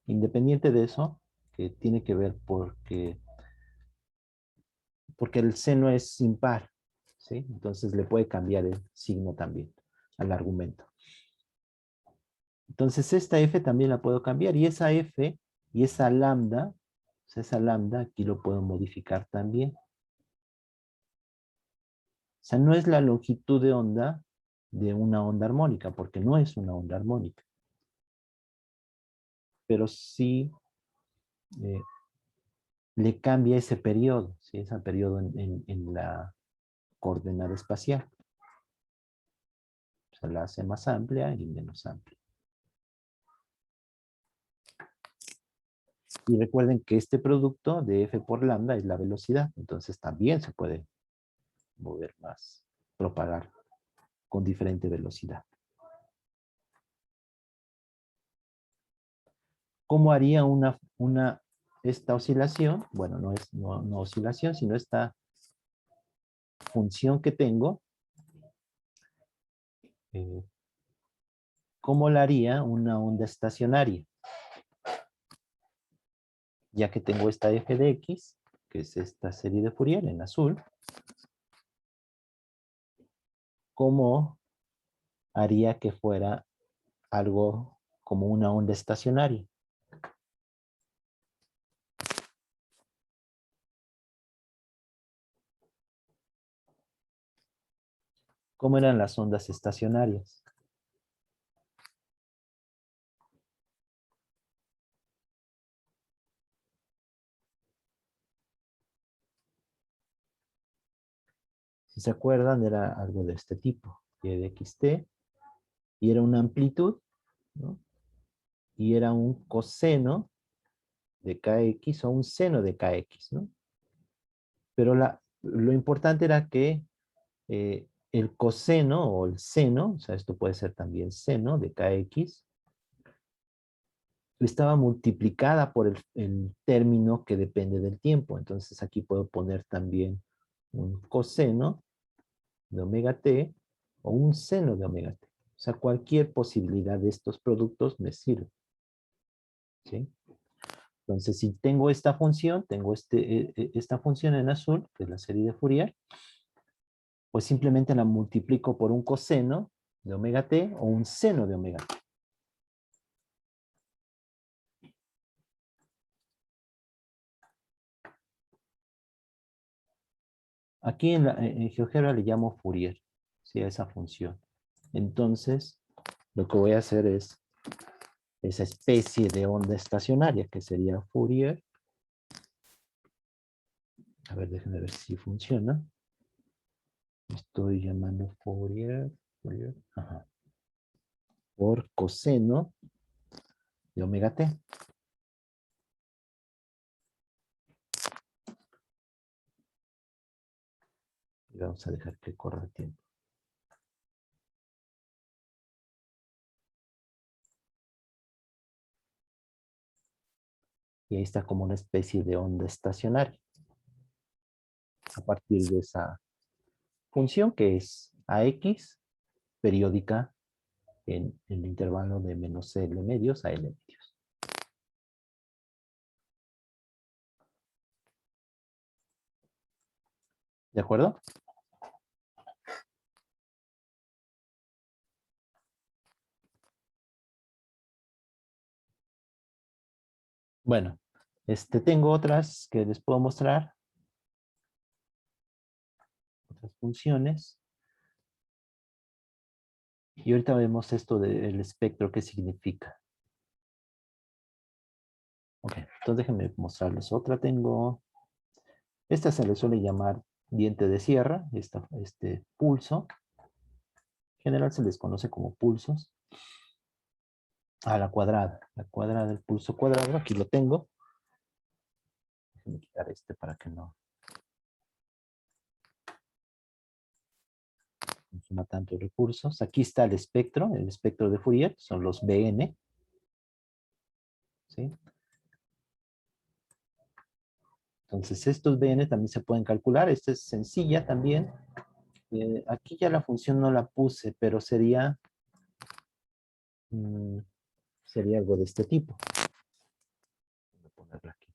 independiente de eso, que tiene que ver porque el seno es impar, ¿sí? Entonces le puede cambiar el signo también al argumento. Entonces esta f también la puedo cambiar y esa f y esa lambda, o sea, esa lambda aquí lo puedo modificar también. O sea, no es la longitud de onda de una onda armónica, porque no es una onda armónica. Pero sí eh, le cambia ese periodo, ¿sí? Ese periodo en la coordenada espacial. O sea, la hace más amplia y menos amplia. Y recuerden que este producto de f por lambda es la velocidad, entonces también se puede mover más, propagar con diferente velocidad. ¿Cómo haría esta oscilación? Bueno, no es no oscilación, sino esta función que tengo. ¿Cómo la haría una onda estacionaria? Ya que tengo esta f de x, que es esta serie de Fourier en azul, ¿cómo haría que fuera algo como una onda estacionaria? ¿Cómo eran las ondas estacionarias? Si se acuerdan, era algo de este tipo, y de xt, y era una amplitud, ¿no? Y era un coseno de kx o un seno de kx, ¿no? Pero lo importante era que el coseno o el seno, o sea, esto puede ser también seno de kx, estaba multiplicada por el término que depende del tiempo. Entonces aquí puedo poner también un coseno de omega t o un seno de omega t. O sea, cualquier posibilidad de estos productos me sirve. ¿Sí? Entonces, si tengo esta función, tengo esta función en azul, que es la serie de Fourier, pues simplemente la multiplico por un coseno de omega t o un seno de omega t. Aquí en GeoGebra le llamo Fourier, ¿sí? A esa función. Entonces, lo que voy a hacer es esa especie de onda estacionaria, que sería Fourier. A ver, déjenme ver si funciona. Estoy llamando Fourier, ajá, por coseno de omega t. Y vamos a dejar que corra el tiempo. Y ahí está como una especie de onda estacionaria. A partir de esa función que es AX, periódica en el intervalo de menos L medios a L medios. ¿De acuerdo? Bueno, tengo otras que les puedo mostrar. Otras funciones. Y ahorita vemos esto del espectro, qué significa. Ok, entonces déjenme mostrarles otra. Tengo, esta se le suele llamar diente de sierra, este pulso. En general se les conoce como pulsos. La cuadrada del pulso cuadrado, aquí lo tengo. Déjenme quitar para que no consuma tantos recursos. Aquí está el espectro de Fourier, son los BN. ¿Sí? Entonces estos BN también se pueden calcular. Esta es sencilla también. Aquí ya la función no la puse, pero sería algo de este tipo. Voy a ponerla aquí.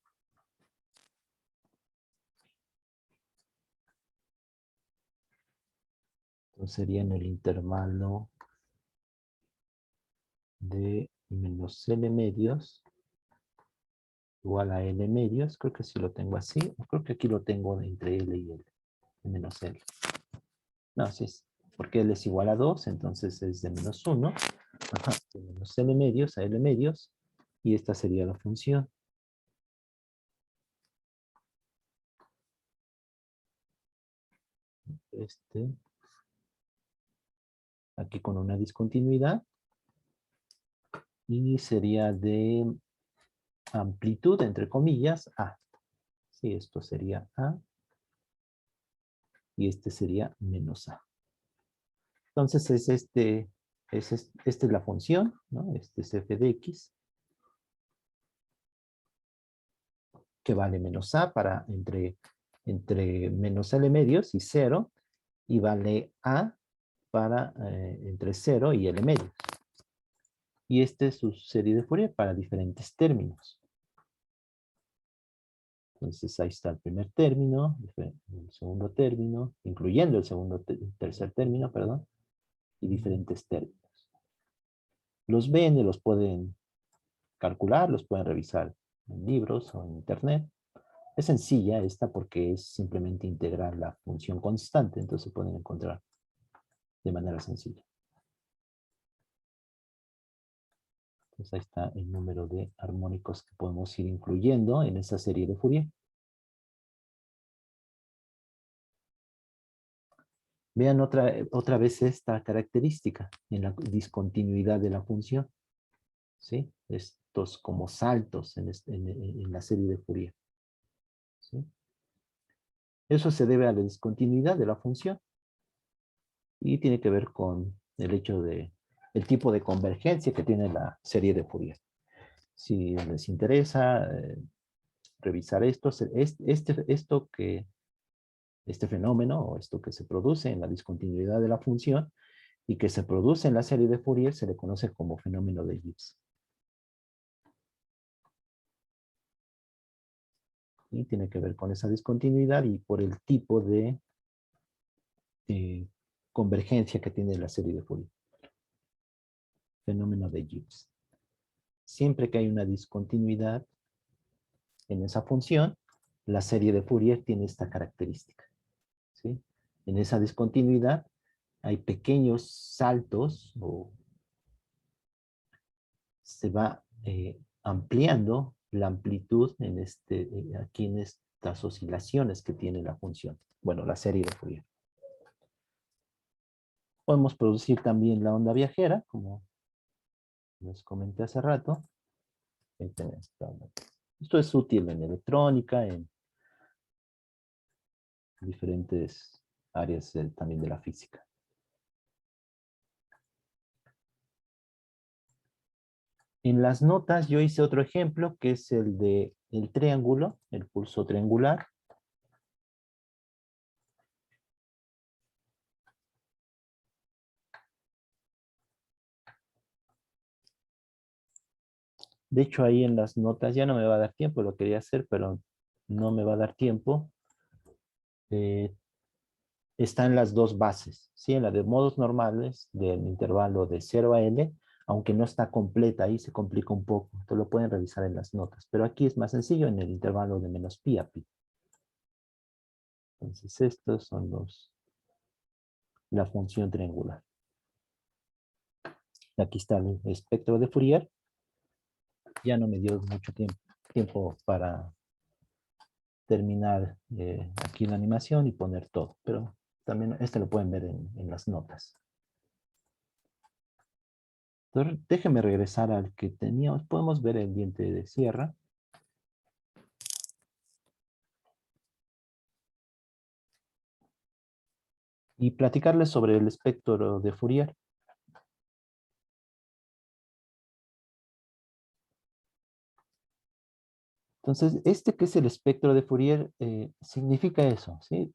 Entonces sería en el intervalo de menos L medios igual a L medios. Creo que si lo tengo así. Creo que aquí lo tengo entre L y L. De menos L. No, sí es. Porque L es igual a 2, entonces es de menos 1. Ajá, de menos L medios a L medios. Y esta sería la función. Aquí con una discontinuidad. Y sería de amplitud, entre comillas, A. Sí, esto sería A. Y este sería menos A. Entonces esta es la función, ¿no? Este es f de x, que vale menos A para entre menos L medios y 0, y vale A para entre 0 y L medios. Y esta es su serie de Fourier para diferentes términos. Entonces ahí está el primer término, el segundo término, incluyendo el tercer término, perdón, y diferentes términos. Los BN los pueden calcular, los pueden revisar en libros o en internet. Es sencilla esta porque es simplemente integrar la función constante, entonces se pueden encontrar de manera sencilla. Entonces ahí está el número de armónicos que podemos ir incluyendo en esta serie de Fourier. Vean otra vez esta característica en la discontinuidad de la función. ¿Sí? Estos como saltos en la serie de Fourier. ¿Sí? Eso se debe a la discontinuidad de la función y tiene que ver con el hecho de el tipo de convergencia que tiene la serie de Fourier. Si les interesa revisar este fenómeno o esto que se produce en la discontinuidad de la función y que se produce en la serie de Fourier se le conoce como fenómeno de Gibbs. Y tiene que ver con esa discontinuidad y por el tipo de convergencia que tiene la serie de Fourier. Fenómeno de Gibbs. Siempre que hay una discontinuidad en esa función, la serie de Fourier tiene esta característica. ¿Sí? En esa discontinuidad hay pequeños saltos o se va ampliando la amplitud aquí en estas oscilaciones que tiene la función. Bueno, la serie de Fourier. Podemos producir también la onda viajera, como les comenté hace rato. Ahí tenemos. Esto es útil en electrónica, en diferentes áreas también de la física. En las notas yo hice otro ejemplo, que es el de el triángulo, el pulso triangular. De hecho, ahí en las notas ya no me va a dar tiempo, lo quería hacer, pero no me va a dar tiempo. Están las dos bases, ¿sí? En la de modos normales del intervalo de 0 a L, aunque no está completa, ahí se complica un poco. Esto lo pueden revisar en las notas, pero aquí es más sencillo en el intervalo de menos pi a pi. Entonces estos son la función triangular. Aquí está el espectro de Fourier. Ya no me dio mucho tiempo para terminar aquí la animación y poner todo, pero también este lo pueden ver en las notas. Entonces, déjenme regresar al que teníamos. Podemos ver el diente de sierra. Y platicarles sobre el espectro de Fourier. Entonces, este que es el espectro de Fourier significa eso, ¿sí?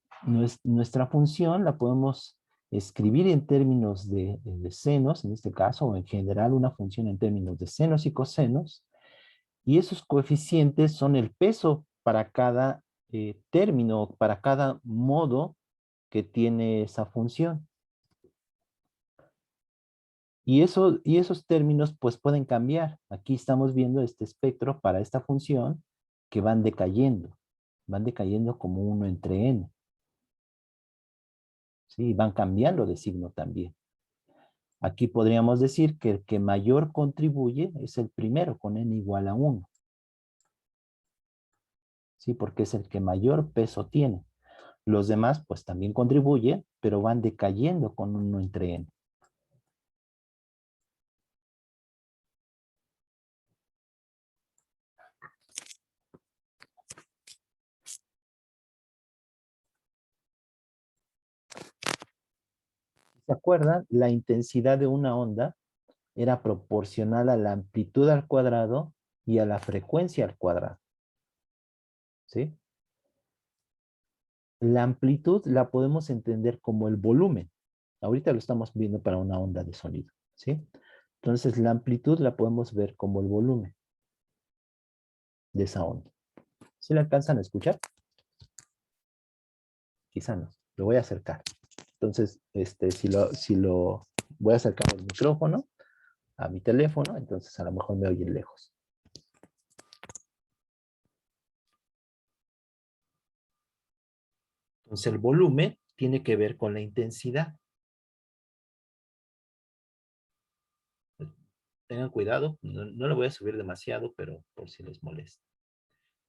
Nuestra función la podemos escribir en términos de senos, en este caso, o en general una función en términos de senos y cosenos, y esos coeficientes son el peso para cada término, para cada modo que tiene esa función. Y esos términos pues pueden cambiar. Aquí estamos viendo este espectro para esta función que van decayendo como 1 entre n. ¿Sí? Van cambiando de signo también. Aquí podríamos decir que el que mayor contribuye es el primero con n igual a 1. ¿Sí? Porque es el que mayor peso tiene. Los demás pues también contribuyen, pero van decayendo con 1 entre n. ¿Se acuerdan? La intensidad de una onda era proporcional a la amplitud al cuadrado y a la frecuencia al cuadrado. ¿Sí? La amplitud la podemos entender como el volumen. Ahorita lo estamos viendo para una onda de sonido. ¿Sí? Entonces la amplitud la podemos ver como el volumen de esa onda. ¿Sí la alcanzan a escuchar? Quizá no. Lo voy a acercar. Entonces, si lo voy a acercar el micrófono a mi teléfono, entonces a lo mejor me oyen lejos. Entonces el volumen tiene que ver con la intensidad. Tengan cuidado, no lo voy a subir demasiado, pero por si les molesta.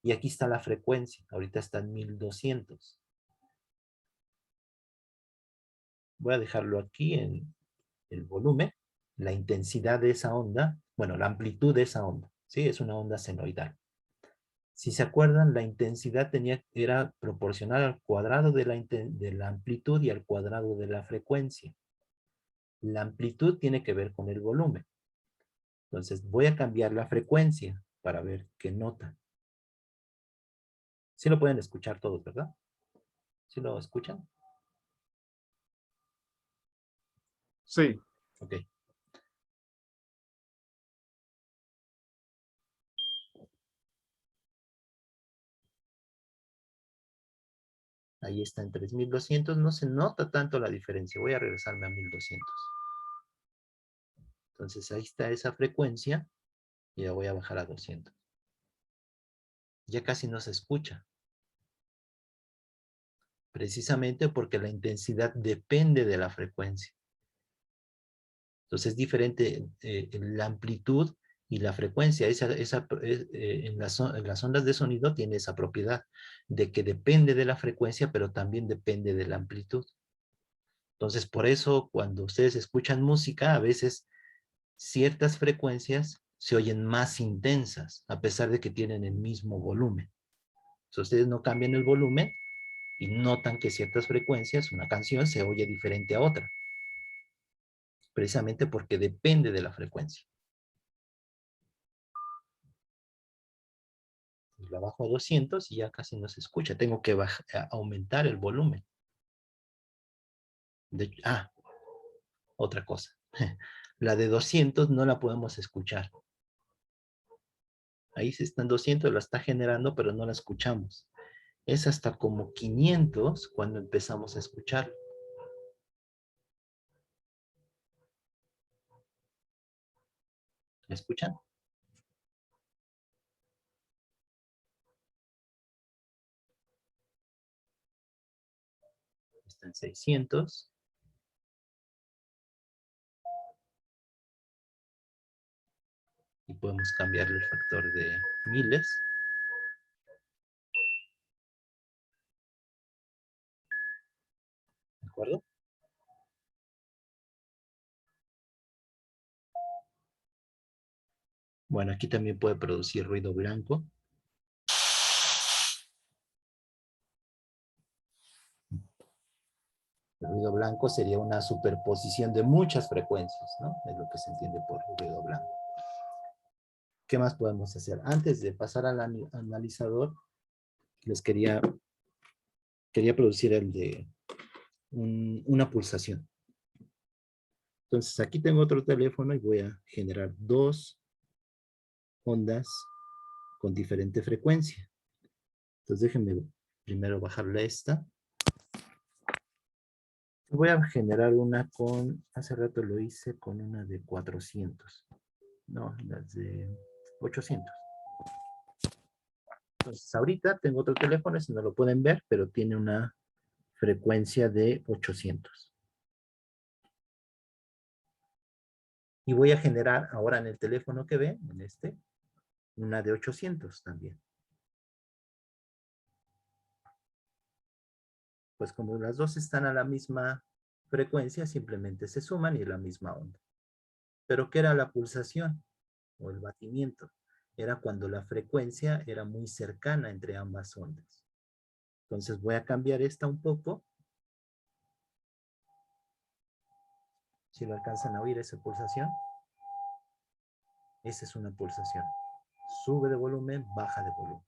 Y aquí está la frecuencia, ahorita está en 1200. Voy a dejarlo aquí en el volumen, la intensidad de esa onda, bueno, la amplitud de esa onda, ¿sí? Es una onda senoidal. Si se acuerdan, la intensidad era proporcional al cuadrado de la amplitud y al cuadrado de la frecuencia. La amplitud tiene que ver con el volumen. Entonces voy a cambiar la frecuencia para ver qué nota. Sí lo pueden escuchar todos, ¿verdad? ¿Sí lo escuchan? Sí. Ok. Ahí está en 3200. No se nota tanto la diferencia. Voy a regresarme a 1200. Entonces ahí está esa frecuencia. Y la voy a bajar a 200. Ya casi no se escucha. Precisamente porque la intensidad depende de la frecuencia. Entonces es diferente la amplitud y la frecuencia. En las ondas de sonido tiene esa propiedad de que depende de la frecuencia, pero también depende de la amplitud. Entonces, por eso, cuando ustedes escuchan música, a veces ciertas frecuencias se oyen más intensas, a pesar de que tienen el mismo volumen. Si ustedes no cambian el volumen y notan que ciertas frecuencias, una canción se oye diferente a otra, precisamente porque depende de la frecuencia. La bajo a 200 y ya casi no se escucha. Tengo que aumentar el volumen. Otra cosa. La de 200 no la podemos escuchar. Ahí se está en 200, la está generando, pero no la escuchamos. Es hasta como 500 cuando empezamos a escuchar. ¿La escuchan? Está en 600. Y podemos cambiarle el factor de miles. ¿De acuerdo? Bueno, aquí también puede producir ruido blanco. El ruido blanco sería una superposición de muchas frecuencias, ¿no? Es lo que se entiende por ruido blanco. ¿Qué más podemos hacer? Antes de pasar al analizador, les quería producir el de una pulsación. Entonces aquí tengo otro teléfono y voy a generar dos ondas con diferente frecuencia. Entonces déjenme primero bajarle esta. Voy a generar una con, hace rato lo hice con una de 400. No, las de 800. Entonces ahorita tengo otro teléfono, ese no lo pueden ver, pero tiene una frecuencia de 800. Y voy a generar ahora en el teléfono que ven, en este, una de 800 también. Pues como las dos están a la misma frecuencia, simplemente se suman y es la misma onda. ¿Pero qué era la pulsación o el batimiento? Era cuando la frecuencia era muy cercana entre ambas ondas. Entonces voy a cambiar esta un poco. Si lo alcanzan a oír esa pulsación. Esa es una pulsación. Sube de volumen, baja de volumen.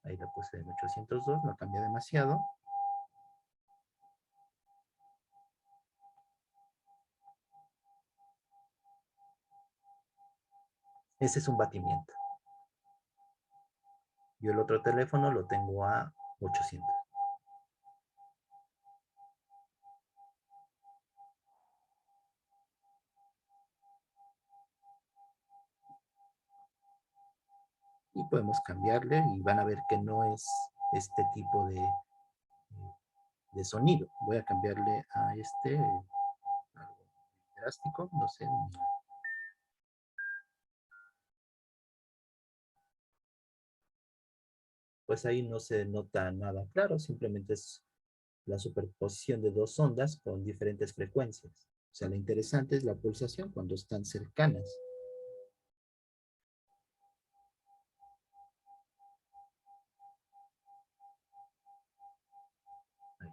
Ahí la puse en 802, no cambia demasiado. Ese es un batimiento. Yo el otro teléfono lo tengo a 800. Y podemos cambiarle y van a ver que no es este tipo de sonido. Voy a cambiarle a este, algo drástico, no sé. Pues ahí no se nota nada claro, simplemente es la superposición de dos ondas con diferentes frecuencias. O sea, lo interesante es la pulsación cuando están cercanas. Ahí.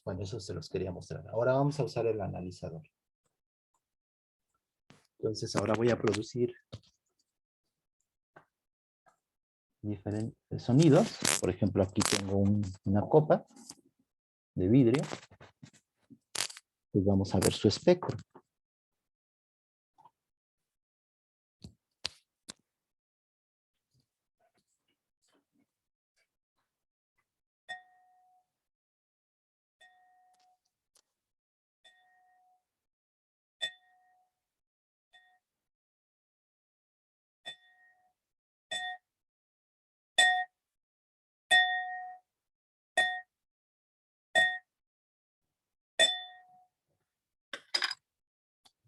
Bueno, eso se los quería mostrar. Ahora vamos a usar el analizador. Entonces ahora voy a producir diferentes sonidos. Por ejemplo, aquí tengo una copa de vidrio. Pues vamos a ver su espectro.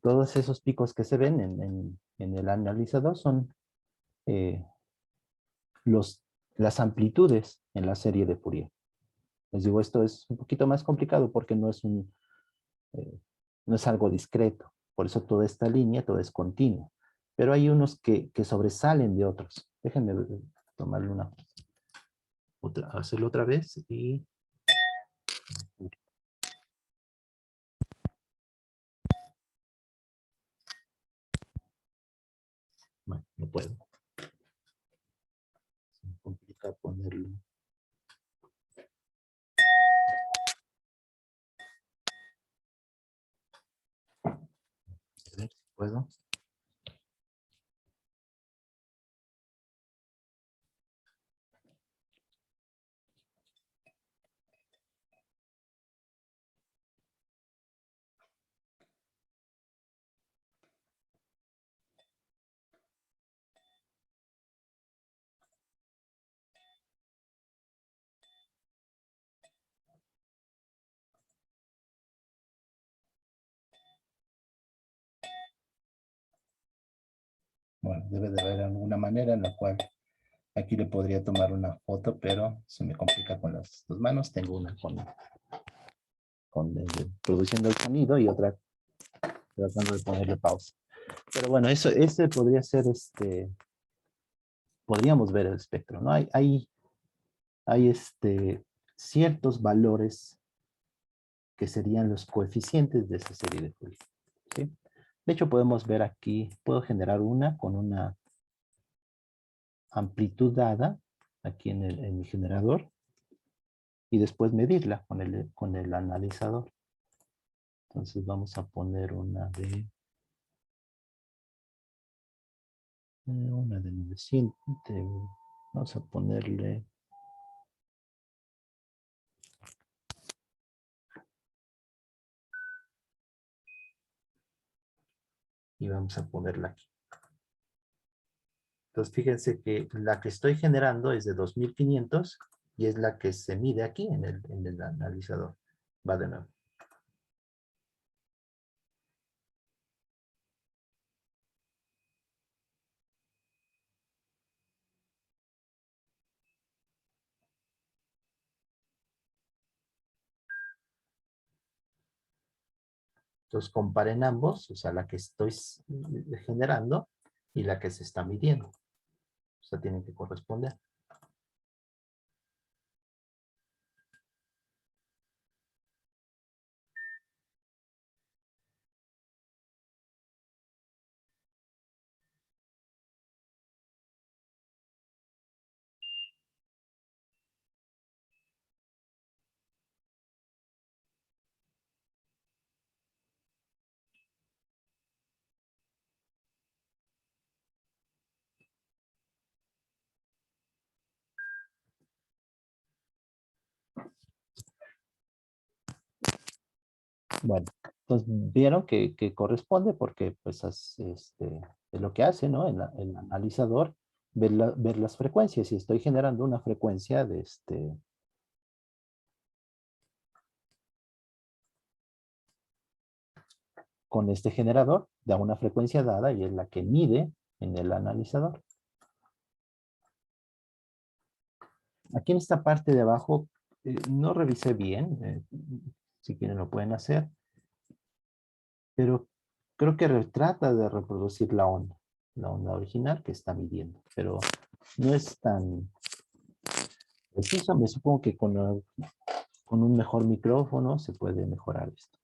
todos esos picos que se ven en el analizador son las amplitudes en la serie de Fourier. Les digo, esto es un poquito más complicado porque no es algo discreto. Por eso toda esta línea, todo es continuo. Pero hay unos que sobresalen de otros. Déjenme tomarle hacerlo otra vez y... Bueno, no puedo. Se me complica ponerlo. A ver si puedo. Bueno, debe de haber alguna manera en la cual aquí le podría tomar una foto, pero se me complica con las dos manos. Tengo una produciendo el sonido y otra tratando de ponerle pausa. Pero bueno, ese podría ser podríamos ver el espectro, ¿no? Hay ciertos valores que serían los coeficientes de esa serie de Fourier, ¿sí? De hecho, podemos ver aquí, puedo generar una con una amplitud dada aquí en mi generador y después medirla con el analizador. Entonces vamos a poner una de 900, vamos a ponerle y vamos a ponerla aquí. Entonces fíjense que la que estoy generando es de 2500 y es la que se mide aquí en el analizador. Va de nuevo. Entonces comparen ambos, o sea, la que estoy generando y la que se está midiendo. O sea, tienen que corresponder. Bueno, entonces vieron que corresponde porque pues es lo que hace, ¿no? El analizador, ver las frecuencias. Si estoy generando una frecuencia de con este generador, da una frecuencia dada y es la que mide en el analizador. Aquí en esta parte de abajo, no revisé bien, si quieren lo pueden hacer, pero creo que trata de reproducir la onda original que está midiendo, pero no es tan preciso. Me supongo que con un mejor micrófono se puede mejorar esto.